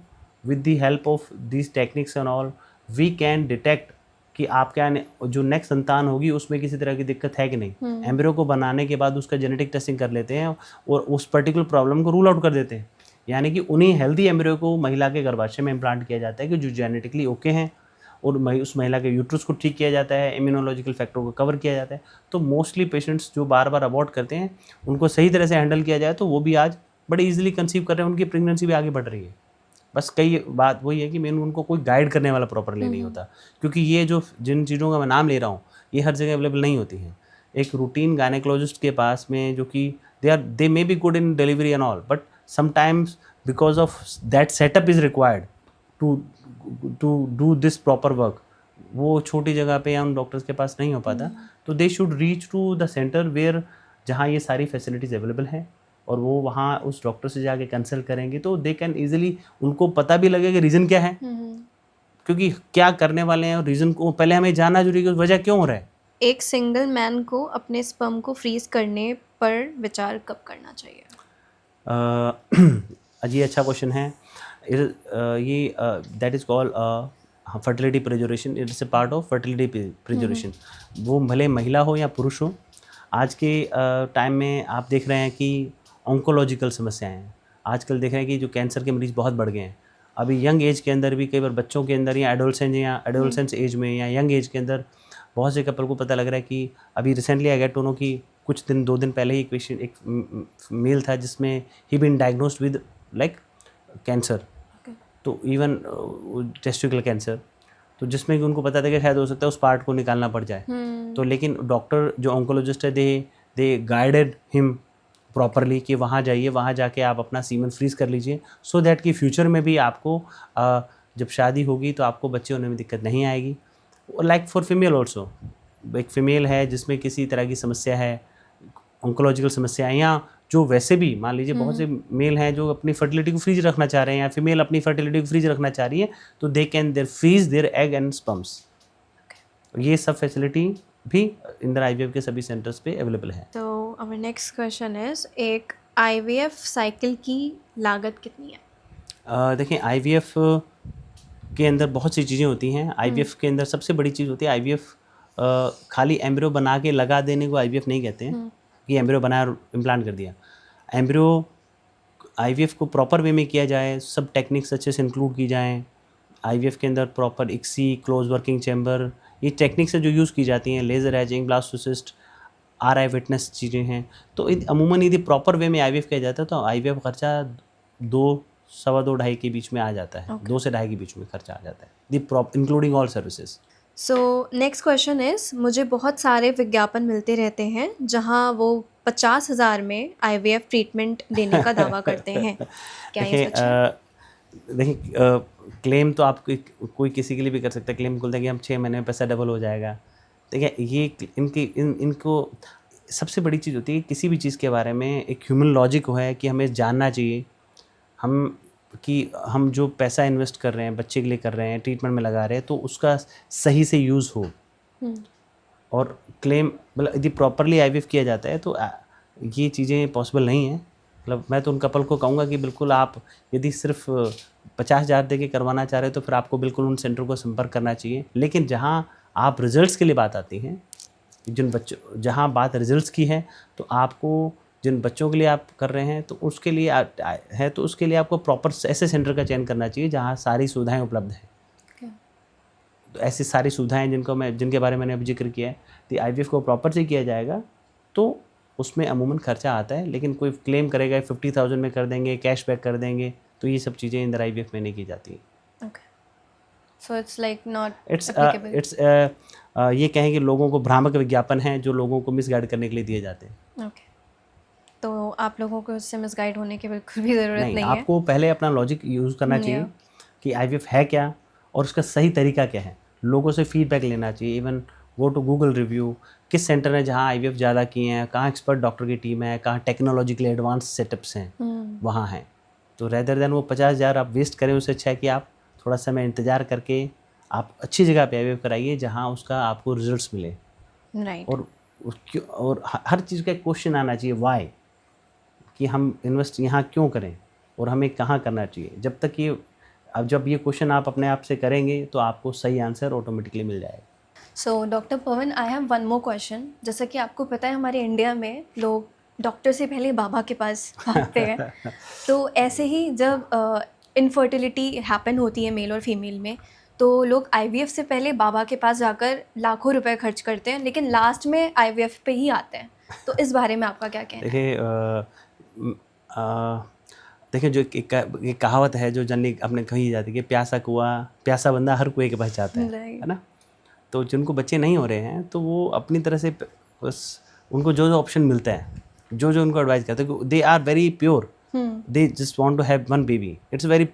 with the help of this techniques and all we can detect कि आपके जो नेक्स्ट संतान होगी उसमें किसी तरह की दिक्कत है कि नहीं। एम्ब्रियो को बनाने के बाद उसका जेनेटिक टेस्टिंग कर लेते हैं और उस पर्टिकुलर प्रॉब्लम को रूल आउट कर देते हैं। यानी कि उन्हीं हेल्दी एम्ब्रियो को महिला के गर्भाशय में इम्प्लांट किया जाता है कि जो जेनेटिकली ओके हैं, और उस महिला के यूट्रस को ठीक किया जाता है, इम्यूनोलॉजिकल फैक्टर को कवर किया जाता है। तो मोस्टली पेशेंट्स जो बार बार अबॉर्ट करते हैं उनको सही तरह से हैंडल किया जाए तो वो भी आज बड़े ईजिली कंसीव कर रहे हैं, उनकी प्रेगनेंसी भी आगे बढ़ रही है। बस कई बात वही है कि मेन उनको कोई गाइड करने वाला प्रॉपरली नहीं होता, क्योंकि ये जो जिन चीज़ों का मैं नाम ले रहा हूँ ये हर जगह अवेलेबल नहीं होती हैं। एक रूटीन गायनेकोलॉजिस्ट के पास में जो कि they may be good in delivery and all, but sometimes because of that setup is required to do this proper work, वो छोटी जगह पे या उन डॉक्टर्स के पास नहीं हो पाता। तो they should reach to the centre where जहाँ ये सारी फैसिलिटीज़ अवेलेबल हैं, और वो वहाँ उस डॉक्टर से जाके कंसल्ट करेंगे तो दे कैन ईजिली, उनको पता भी लगेगा रीज़न क्या है, क्योंकि क्या करने वाले हैं और रीज़न को पहले हमें जानना जरूरी है कि वजह क्यों हो रहा है। एक सिंगल मैन को अपने स्पर्म को फ्रीज करने पर विचार कब करना चाहिए? ये अच्छा क्वेश्चन है। ये that is called fertility preservation, it's a part of fertility preservation. वो भले महिला हो या पुरुष हो, आज के टाइम में आप देख रहे हैं कि ऑन्कोलॉजिकल समस्याएं हैं। आजकल देख रहे हैं कि जो कैंसर के मरीज़ बहुत बढ़ गए हैं। अभी यंग एज के अंदर भी कई बार बच्चों के अंदर या एडोलसेंस एज में या यंग एज के अंदर बहुत से कपल को पता लग रहा है कि अभी recently I get to know कि कुछ दिन 2 दिन पहले ही एक मेल था जिसमें he been diagnosed with like cancer, तो इवन टेस्टिकुलर कैंसर, तो जिसमें कि उनको पता था कि शायद हो सकता है उस पार्ट को निकालना पड़ जाए। तो लेकिन डॉक्टर जो ऑन्कोलॉजिस्ट है दे गाइडेड हिम प्रॉपरली कि वहाँ जाइए, वहाँ जाके आप अपना सीमन फ्रीज कर लीजिए, सो दैट कि फ्यूचर में भी आपको जब शादी होगी तो आपको बच्चे होने में दिक्कत नहीं आएगी। लाइक फॉर फीमेल ऑल्सो, एक फीमेल है जिसमें किसी तरह की समस्या है, ऑन्कोलॉजिकल समस्या है, या जो वैसे भी मान लीजिए बहुत से मेल हैं जो अपनी फर्टिलिटी को फ्रीज रखना चाह रहे हैं या फीमेल अपनी फर्टिलिटी को फ्रीज रखना चाह रही है, तो they can their freeze their egg and sperms. ये सब फैसिलिटी भी इंदिरा IVF के सभी सेंटर्स पे अवेलेबल है। तो आवर नेक्स्ट क्वेश्चन इज, एक IVF साइकिल की लागत कितनी है? देखिए IVF के अंदर बहुत सी चीज़ें होती हैं। IVF के अंदर सबसे बड़ी चीज़ होती है IVF खाली एम्ब्रियो बना के लगा देने को IVF नहीं कहते हैं कि एम्ब्रियो बनाया और इम्प्लांट कर दिया। एम्ब्रियो IVF को प्रॉपर वे में किया जाए, सब टेक्निक्स अच्छे से इंक्लूड की जाएँ। IVF के अंदर proper ICSI, close working chamber, ये टेक्निक्स जो यूज़ की जाती हैं, laser hatching, blastocyst, RI witness चीज़ें हैं। तो अमूमन यदि प्रॉपर वे में IVF किया जाता है तो IVF खर्चा 2-2.25 के बीच में आ जाता है। 2 से 2.5 के बीच में खर्चा आ जाता है, including all services. So next question is, मुझे बहुत सारे विज्ञापन मिलते रहते हैं जहां वो 50,000 में IVF ट्रीटमेंट देने का दावा करते हैं, क्या ये सच है? देखिए क्लेम तो आप कोई किसी के लिए भी कर सकता है। क्लेम बोलते हैं कि हम 6 महीने में पैसा डबल हो जाएगा, देखिए ये इनको सबसे बड़ी चीज़ होती है कि किसी भी चीज़ के बारे में एक ह्यूमन लॉजिक है कि हमें जानना चाहिए हम कि हम जो पैसा इन्वेस्ट कर रहे हैं, बच्चे के लिए कर रहे हैं, ट्रीटमेंट में लगा रहे हैं, तो उसका सही से यूज़ हो। और क्लेम मतलब यदि प्रॉपरली आईवीएफ किया जाता है तो ये चीज़ें पॉसिबल नहीं हैं। मतलब मैं तो उन कपल को कहूँगा कि बिल्कुल आप यदि सिर्फ 50,000 दे के करवाना चाह रहे हो तो फिर आपको बिल्कुल उन सेंटर को संपर्क करना चाहिए। लेकिन जहाँ आप रिजल्ट्स के लिए बात आती है, जहाँ बात रिजल्ट्स की है, तो आपको जिन बच्चों के लिए आप कर रहे हैं तो उसके लिए तो उसके लिए आपको प्रॉपर ऐसे सेंटर का चयन करना चाहिए जहाँ सारी सुविधाएं उपलब्ध हैं। तो ऐसी सारी सुविधाएं जिनके बारे में मैंने अभी जिक्र किया है, तो आईवीएफ को प्रॉपर से किया जाएगा तो उसमें अमूमन खर्चा आता है। लेकिन कोई क्लेम करेगा 50,000 में कर देंगे, कैशबैक कर देंगे, तो ये सब चीज़ें इंदर आईवीएफ में नहीं की जाती। So it's like not it's ये कहें कि लोगों को भ्रामक विज्ञापन हैं जो लोगों को मिसगाइड करने के लिए दिए जाते हैं। ओके, तो आप लोगों को उससे मिसगाइड होने की बिल्कुल भी ज़रूरत नहीं है। आपको पहले अपना लॉजिक यूज़ करना चाहिए कि आईवीएफ है क्या और उसका सही तरीका क्या है। लोगों से फीडबैक लेना चाहिए, even go to Google review, किस सेंटर ने जहाँ आईवीएफ ज़्यादा किए हैं, कहाँ एक्सपर्ट डॉक्टर की टीम है, कहाँ टेक्नोलॉजिकली एडवांस सेटअप्स हैं, वहाँ हैं। तो रेदर देन वो 50,000 आप वेस्ट करें, उससे अच्छा है कि आप थोड़ा समय इंतज़ार करके आप अच्छी जगह पे आईवीएफ कराइए जहाँ उसका आपको रिजल्ट्स मिले। राइट। और हर चीज़ का एक क्वेश्चन आना चाहिए, वाई, कि हम इन्वेस्ट यहाँ क्यों करें और हमें कहाँ करना चाहिए। जब ये क्वेश्चन आप अपने आप से करेंगे तो आपको सही आंसर ऑटोमेटिकली मिल जाएगा। So doctor Pawan, I have one more question. जैसा कि आपको पता है हमारे इंडिया में लोग डॉक्टर से पहले बाबा के पास भागते हैं। तो ऐसे ही जब इनफर्टिलिटी हैपन होती है मेल और फीमेल में, तो लोग आईवीएफ से पहले बाबा के पास जाकर लाखों रुपए खर्च करते हैं, लेकिन लास्ट में आईवीएफ पे ही आते हैं। तो इस बारे में आपका क्या कहना है? देखिए जो एक कहावत है जो जनरली अपने कही जाती है कि प्यासा बंदा हर कुएं के पास जाता है ना। तो जिनको बच्चे नहीं हो रहे हैं तो वो अपनी तरह से बस उनको जो ऑप्शन मिलता है, जो उनको एडवाइस करते हैं, they are very pure, they just want to have one baby. It's very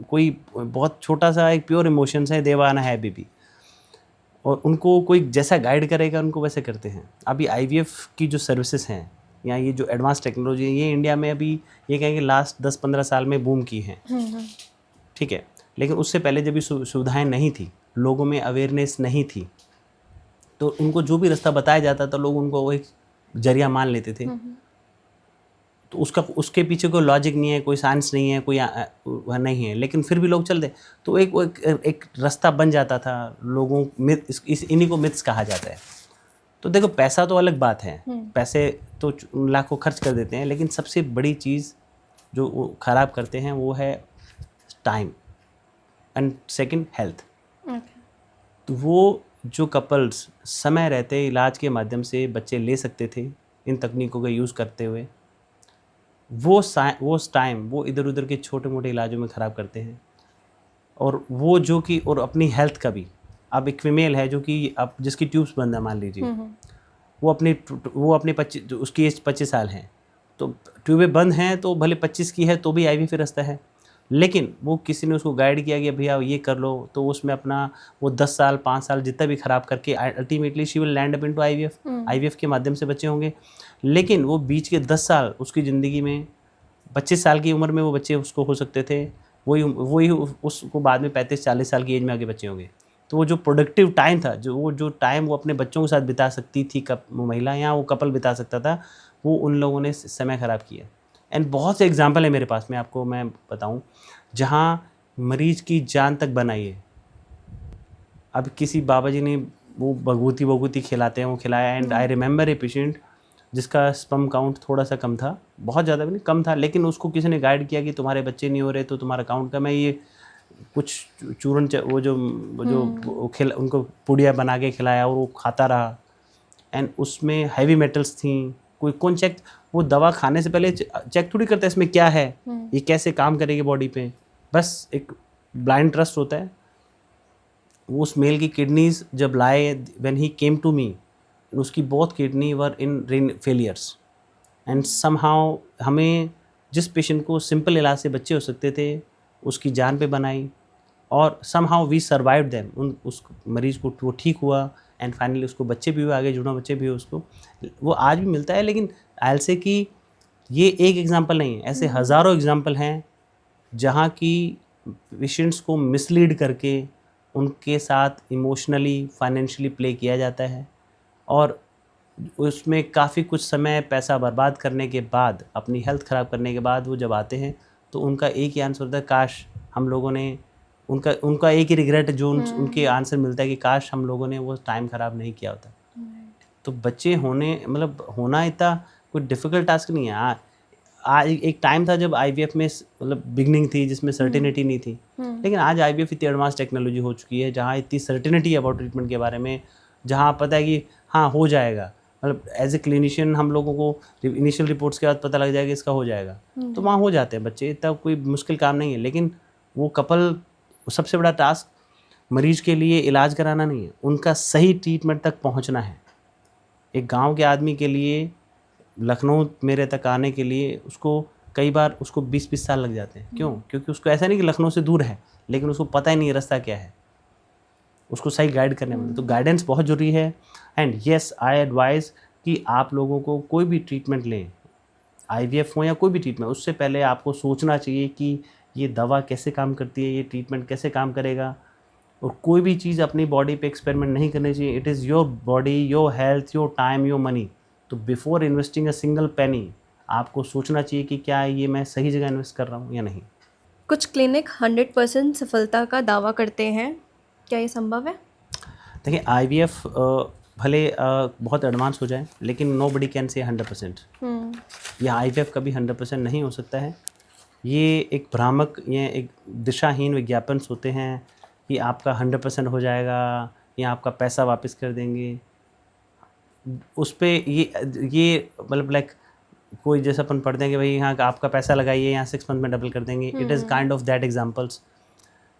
कोई बहुत छोटा सा एक प्योर इमोशंस है, they want to have baby, और उनको कोई जैसा गाइड करेगा उनको वैसे करते हैं। अभी आईवीएफ की जो सर्विसेज हैं या ये जो एडवांस टेक्नोलॉजी है, ये इंडिया में अभी ये कहेंगे लास्ट 10-15 साल में बूम की हैं, ठीक है। लेकिन उससे पहले जब ये सुविधाएं नहीं थी, लोगों में अवेयरनेस नहीं थी, तो उनको जो भी रास्ता बताया जाता था लोग उनको वो एक जरिया मान लेते थे। तो उसके पीछे कोई लॉजिक नहीं है, कोई साइंस नहीं है, कोई वह नहीं है, लेकिन फिर भी लोग चलते। तो एक रास्ता बन जाता था लोगों इन्हीं को मिथ्स कहा जाता है। तो देखो पैसा तो अलग बात है, पैसे तो लाखों खर्च कर देते हैं, लेकिन सबसे बड़ी चीज़ जो वो ख़राब करते हैं वो है टाइम एंड सेकंड हेल्थ। तो वो जो कपल्स समय रहते इलाज के माध्यम से बच्चे ले सकते थे इन तकनीकों का यूज़ करते हुए, वो टाइम वो इधर उधर के छोटे मोटे इलाजों में ख़राब करते हैं। और वो जो कि और अपनी हेल्थ का भी, अब एक फीमेल है जो कि अब जिसकी ट्यूब्स बंद है मान लीजिए, वो अपने 25 उसकी एज 25 साल है, तो ट्यूबें बंद हैं तो भले 25 की है तो भी आईवीएफ पे रास्ता है, लेकिन वो किसी ने उसको गाइड किया कि भैया ये कर लो, तो उसमें अपना वो 10 साल 5 साल जितना भी ख़राब करके ultimately she will land up into IVF के माध्यम से बच्चे होंगे। लेकिन वो बीच के 10 साल उसकी ज़िंदगी में 25 साल की उम्र में वो बच्चे उसको हो सकते थे, वही उसको बाद में 35-40 साल की एज में आगे बच्चे होंगे। तो वो जो प्रोडक्टिव टाइम था, जो टाइम वो अपने बच्चों के साथ बिता सकती थी महिला या वो कपल बिता सकता था, वो उन लोगों ने समय ख़राब किया। एंड बहुत से एग्जांपल है मेरे पास में, आपको मैं बताऊं, जहां मरीज की जान तक बनाई है। अब किसी बाबा जी ने वो भगवती खिलाते हैं, वो खिलाया, and I remember a patient जिसका स्पर्म काउंट थोड़ा सा कम था, बहुत ज़्यादा भी नहीं, कम था, लेकिन उसको किसी ने गाइड किया कि तुम्हारे बच्चे नहीं हो रहे तो तुम्हारा काउंट कम है, ये कुछ चूरन उनको पुड़िया बना के खिलाया और वो खाता रहा। एंड उसमें हैवी मेटल्स थी, कौन चेक, वो दवा खाने से पहले चेक थोड़ी करता है इसमें क्या है, ये कैसे काम करेगी बॉडी पे, बस एक ब्लाइंड ट्रस्ट होता है। वो उस मेल की किडनीज जब लाए, when he came to me, उसकी both kidney were in failures, and somehow हमें जिस पेशेंट को सिंपल इलाज से बच्चे हो सकते थे उसकी जान पे बनाई, और समहाउ वी सर्वाइव्ड देम, उस मरीज़ को वो ठीक हुआ एंड फाइनली उसको बच्चे भी हुए, आगे जुड़वा बच्चे भी हुए उसको, वो आज भी मिलता है। लेकिन आई से कि ये एक एग्जांपल नहीं है, ऐसे हज़ारों एग्जांपल हैं जहाँ की पेशेंट्स को मिसलीड करके उनके साथ इमोशनली फाइनेंशियली प्ले किया जाता है, और उसमें काफ़ी कुछ समय पैसा बर्बाद करने के बाद, अपनी हेल्थ ख़राब करने के बाद वो जब आते हैं तो उनका एक ही आंसर होता है, काश हम लोगों ने, उनका एक ही रिग्रेट जो उनके आंसर मिलता है कि काश हम लोगों ने वो टाइम ख़राब नहीं किया होता। तो बच्चे होने मतलब होना इतना कोई डिफ़िकल्ट टास्क नहीं है। आज एक टाइम था जब आईवीएफ में मतलब बिगनिंग थी जिसमें सर्टेनिटी नहीं थी, लेकिन आज आईवीएफ इतनी एडवांस टेक्नोलॉजी हो चुकी है जहाँ इतनी सर्टेनिटी है अबाउट ट्रीटमेंट के बारे में, जहाँ पता है कि हाँ हो जाएगा। मतलब एज ए क्लिनिशियन हम लोगों को इनिशियल रिपोर्ट्स के बाद पता लग जाएगा इसका हो जाएगा, तो वहाँ हो जाते हैं बच्चे, इतना कोई मुश्किल काम नहीं है। लेकिन वो कपल, सबसे बड़ा टास्क मरीज के लिए इलाज कराना नहीं है, उनका सही ट्रीटमेंट तक पहुँचना है। एक गांव के आदमी के लिए लखनऊ मेरे तक आने के लिए उसको कई बार उसको 20-20 साल लग जाते हैं। क्यों? क्योंकि उसको ऐसा नहीं कि लखनऊ से दूर है, लेकिन उसको पता ही नहीं रास्ता क्या है, उसको सही गाइड करने में। तो गाइडेंस बहुत ज़रूरी है। एंड येस, आई एडवाइज़ कि आप लोगों को कोई भी ट्रीटमेंट लें, आईवीएफ हो या कोई भी ट्रीटमेंट, उससे पहले आपको सोचना चाहिए कि ये दवा कैसे काम करती है, ये ट्रीटमेंट कैसे काम करेगा, और कोई भी चीज़ अपनी बॉडी पे एक्सपेरिमेंट नहीं करनी चाहिए। It is your body, your health, your time, your money. तो before investing a single penny आपको सोचना चाहिए कि क्या ये मैं सही जगह इन्वेस्ट कर रहा हूँ या नहीं। कुछ क्लिनिक 100% सफलता का दावा करते हैं, क्या ये संभव है? देखिए, आईवीएफ भले बहुत एडवांस हो जाए, लेकिन नो बडी कैन से 100%। या आईवीएफ कभी 100% नहीं हो सकता है। ये एक भ्रामक, ये एक दिशाहीन विज्ञापन होते हैं कि आपका 100% हो जाएगा या आपका पैसा वापस कर देंगे। उस पे ये मतलब लाइक कोई जैसा अपन पढ़ते हैं कि भाई यहाँ आपका पैसा लगाइए, यहाँ 6 मंथ में डबल कर देंगे। It is kind of that examples.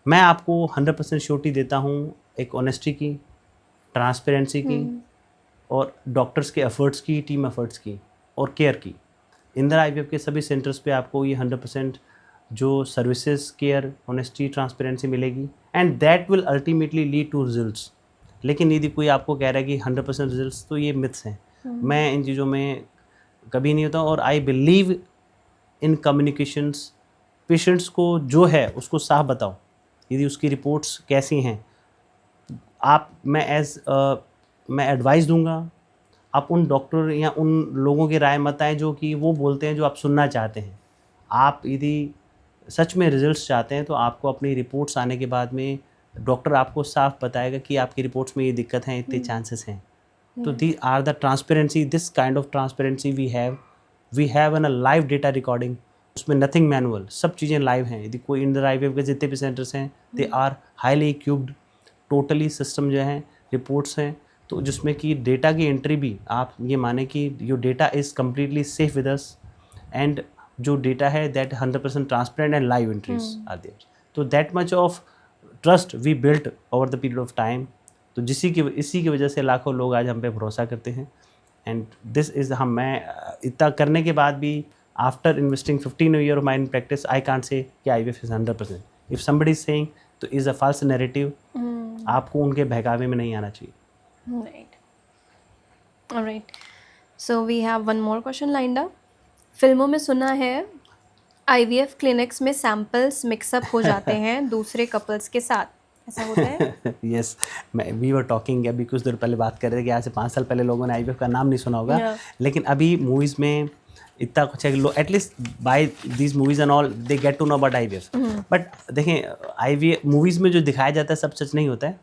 मैं आपको 100% श्योरिटी देता हूँ एक ऑनेस्टी की, ट्रांसपेरेंसी की, और डॉक्टर्स के एफर्ट्स की, टीम एफर्ट्स की, और केयर की। इंदिरा आईवीएफ के सभी सेंटर्स पे आपको ये 100% जो सर्विसेज, केयर, ऑनेस्टी, ट्रांसपेरेंसी मिलेगी, and that will ultimately lead to results. लेकिन यदि कोई आपको कह रहा है कि 100% रिजल्ट्स, तो ये मिथ्स हैं। मैं इन चीज़ों में कभी नहीं होता, और I believe in communications. Patients को जो है उसको साफ बताओ, यदि उसकी रिपोर्ट्स कैसी हैं। मैं एडवाइस दूंगा, आप उन डॉक्टर या उन लोगों की राय मत आएँ जो कि वो बोलते हैं जो आप सुनना चाहते हैं। आप यदि सच में रिजल्ट्स चाहते हैं तो आपको अपनी रिपोर्ट्स आने के बाद में डॉक्टर आपको साफ बताएगा कि आपकी रिपोर्ट्स में ये दिक्कत हैं, इतने चांसेस हैं। तो the are the transparency, this kind of transparency we have an a live data recording. उसमें नथिंग मैनुअल, सब चीज़ें लाइव हैं। यदि कोई इंदिरा आईवीएफ के जितने भी सेंटर्स हैं, they are highly equipped, totally system जो है, रिपोर्ट्स हैं, तो जिसमें कि डेटा की एंट्री भी आप ये माने कि your data is completely safe with us, and जो डेटा है that 100% transparent and live entries are there. तो that much of trust we built over the period of time. तो इसी की वजह से लाखों लोग आज हम पे भरोसा करते हैं। एंड दिस इज़ मैं इतना करने के बाद भी, after investing 15 year of my in practice, I can't say कि IVF is 100%। If somebody is saying तो इज़ अ फॉल्स नैरेटिव। आपको उनके बहकावे में नहीं आना चाहिए। Right, alright. So we have one more question lined up. फिल्मों में सुना है आईवीएफ क्लिनिक्स में सैंपल्स मिक्सअप हो जाते हैं दूसरे कपल्स के साथ, ऐसा होता है? यस, वी वर टॉकिंग, अभी कुछ देर पहले बात कर रहे थे कि आज से 5 साल पहले लोगों ने आईवीएफ का नाम नहीं सुना होगा, लेकिन अभी मूवीज़ में इतना कुछ है कि लोग at least by these movies and all they get to know about IVF. But देखें, आईवीएफ मूवीज़ में जो दिखाया जाता है सब सच नहीं होता है।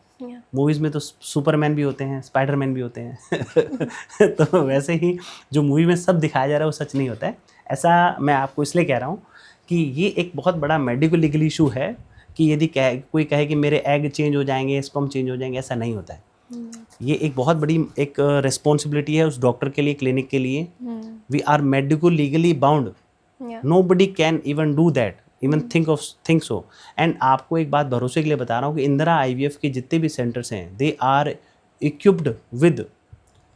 मूवीज़ में तो सुपरमैन भी होते हैं, स्पाइडरमैन भी होते हैं। तो वैसे ही जो मूवी में सब दिखाया जा रहा है वो सच नहीं होता है। ऐसा मैं आपको इसलिए कह रहा हूँ कि ये एक बहुत बड़ा मेडिकल लीगल इशू है कि यदि कोई कहे कि मेरे एग चेंज हो जाएंगे, स्पर्म चेंज हो जाएंगे, ऐसा नहीं होता है। ये एक बहुत बड़ी एक रिस्पॉन्सिबिलिटी है उस डॉक्टर के लिए, क्लिनिक के लिए। We are medical legally bound, nobody can even do that, even think so. And आपको एक बात भरोसे के लिए बता रहा हूँ कि इंदिरा आईवीएफ के जितने भी सेंटर्स हैं, they are equipped with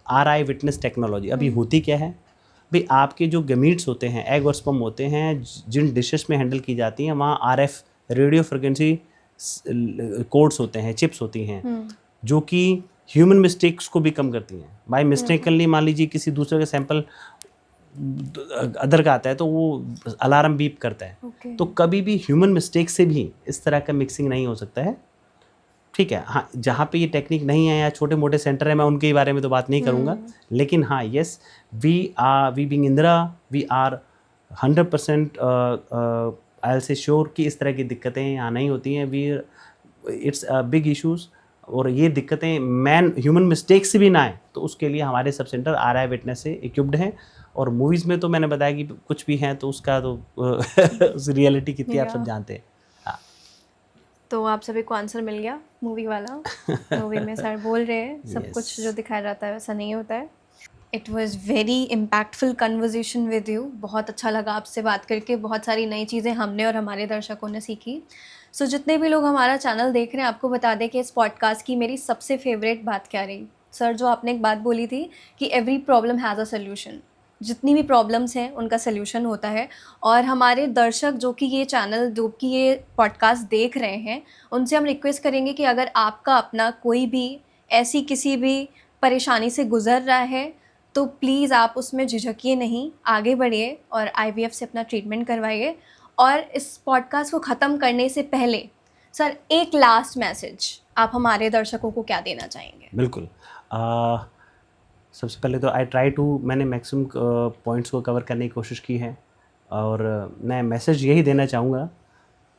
RI witness technology. अभी होती क्या है भाई, आपके जो गमीट्स होते हैं, एग और स्पर्म होते हैं, जिन डिशेस में हैंडल की जाती हैं, वहाँ RF रेडियो फ्रिक्वेंसी कोड्स होते हैं, चिप्स होती हैं, जो कि ह्यूमन मिस्टेक्स को भी कम करती हैं। बाय मिस्टेकनली मान लीजिए किसी दूसरे का सैंपल अदर का आता है तो वो अलार्म बीप करता है, Okay. तो कभी भी ह्यूमन मिस्टेक से भी इस तरह का मिक्सिंग नहीं हो सकता है। ठीक है, हाँ, जहाँ पे ये टेक्निक नहीं है या छोटे मोटे सेंटर है मैं उनके बारे में तो बात नहीं करूँगा, लेकिन हाँ yes, we being Indira we are 100% I will say sure कि इस तरह की दिक्कतें यहाँ नहीं होती हैं। We it's a big issues, और ये दिक्कतें ह्यूमन मिस्टेक से भी ना आए तो उसके लिए हमारे सब सेंटर RI विटनेस से इक्विप्ड हैं। और मूवीज़ में तो मैंने बताया कि कुछ भी हैं तो उसका तो उस रियलिटी कितनी आप सब जानते हैं। तो आप सभी को आंसर मिल गया मूवी वाला। मूवी में सर बोल रहे हैं सब कुछ जो दिखाया जाता है वैसा नहीं होता है। It was very impactful conversation with you. बहुत अच्छा लगा आपसे बात करके, बहुत सारी नई चीज़ें हमने और हमारे दर्शकों ने सीखी। सो जितने भी लोग हमारा चैनल देख रहे हैं आपको बता दें कि इस पॉडकास्ट की मेरी सबसे फेवरेट बात क्या रही। सर जो आपने एक बात बोली थी कि every problem has a solution, जितनी भी प्रॉब्लम्स हैं उनका सल्यूशन होता है। और हमारे दर्शक जो कि ये चैनल, जो कि ये पॉडकास्ट देख रहे हैं, उनसे हम रिक्वेस्ट करेंगे कि अगर आपका अपना कोई भी ऐसी किसी भी परेशानी से गुज़र रहा है तो प्लीज़ आप उसमें झिझकिए नहीं, आगे बढ़िए और IVF से अपना ट्रीटमेंट करवाइए। और इस पॉडकास्ट को ख़त्म करने से पहले सर एक लास्ट मैसेज आप हमारे दर्शकों को क्या देना चाहेंगे? बिल्कुल, सबसे पहले तो मैंने मैक्सिमम पॉइंट्स को कवर करने की कोशिश की है, और मैं मैसेज यही देना चाहूँगा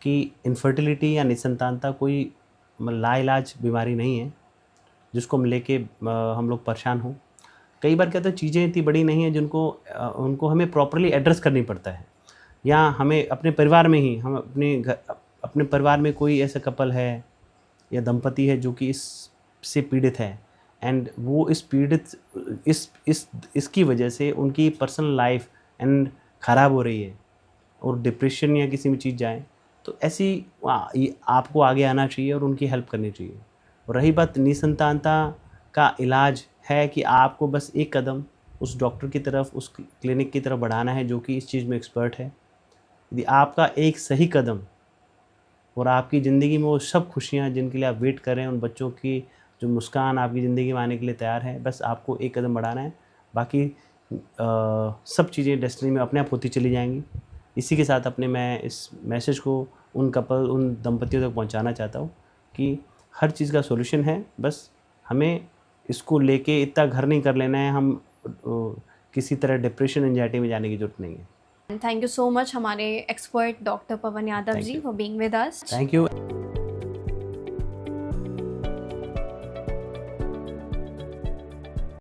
कि इनफर्टिलिटी या निसंतानता कोई लाइलाज बीमारी नहीं है जिसको हम लेके हम लोग परेशान हों। कई बार क्या होता है, चीज़ें इतनी बड़ी नहीं हैं जिनको उनको हमें प्रॉपरली एड्रेस करनी पड़ता है, या हमें अपने परिवार में ही हम अपने परिवार में कोई ऐसा कपल है या दंपति है जो कि इससे पीड़ित है, एंड वो इसकी वजह से उनकी पर्सनल लाइफ एंड ख़राब हो रही है और डिप्रेशन या किसी भी चीज़ जाए, तो ऐसी आपको आगे आना चाहिए और उनकी हेल्प करनी चाहिए। और रही बात निसंतानता का इलाज है कि आपको बस एक कदम उस डॉक्टर की तरफ, उस क्लिनिक की तरफ बढ़ाना है जो कि इस चीज़ में एक्सपर्ट है। यदि आपका एक सही कदम और आपकी ज़िंदगी में वो सब खुशियाँ जिनके लिए आप वेट कर रहे हैं, उन बच्चों की जो मुस्कान आपकी ज़िंदगी में आने के लिए तैयार है, बस आपको एक कदम बढ़ाना है, बाकी सब चीज़ें डेस्टिनी में अपने आप होती चली जाएंगी। इसी के साथ मैं इस मैसेज को उन दंपतियों तक पहुंचाना चाहता हूं कि हर चीज़ का सॉल्यूशन है, बस हमें इसको लेके इतना घर नहीं कर लेना है, हम किसी तरह डिप्रेशन एंजाइटी में जाने की ज़रूरत नहीं है। थैंक यू सो मच हमारे expert doctor Pavan Yadav ji for being with us. Thank you.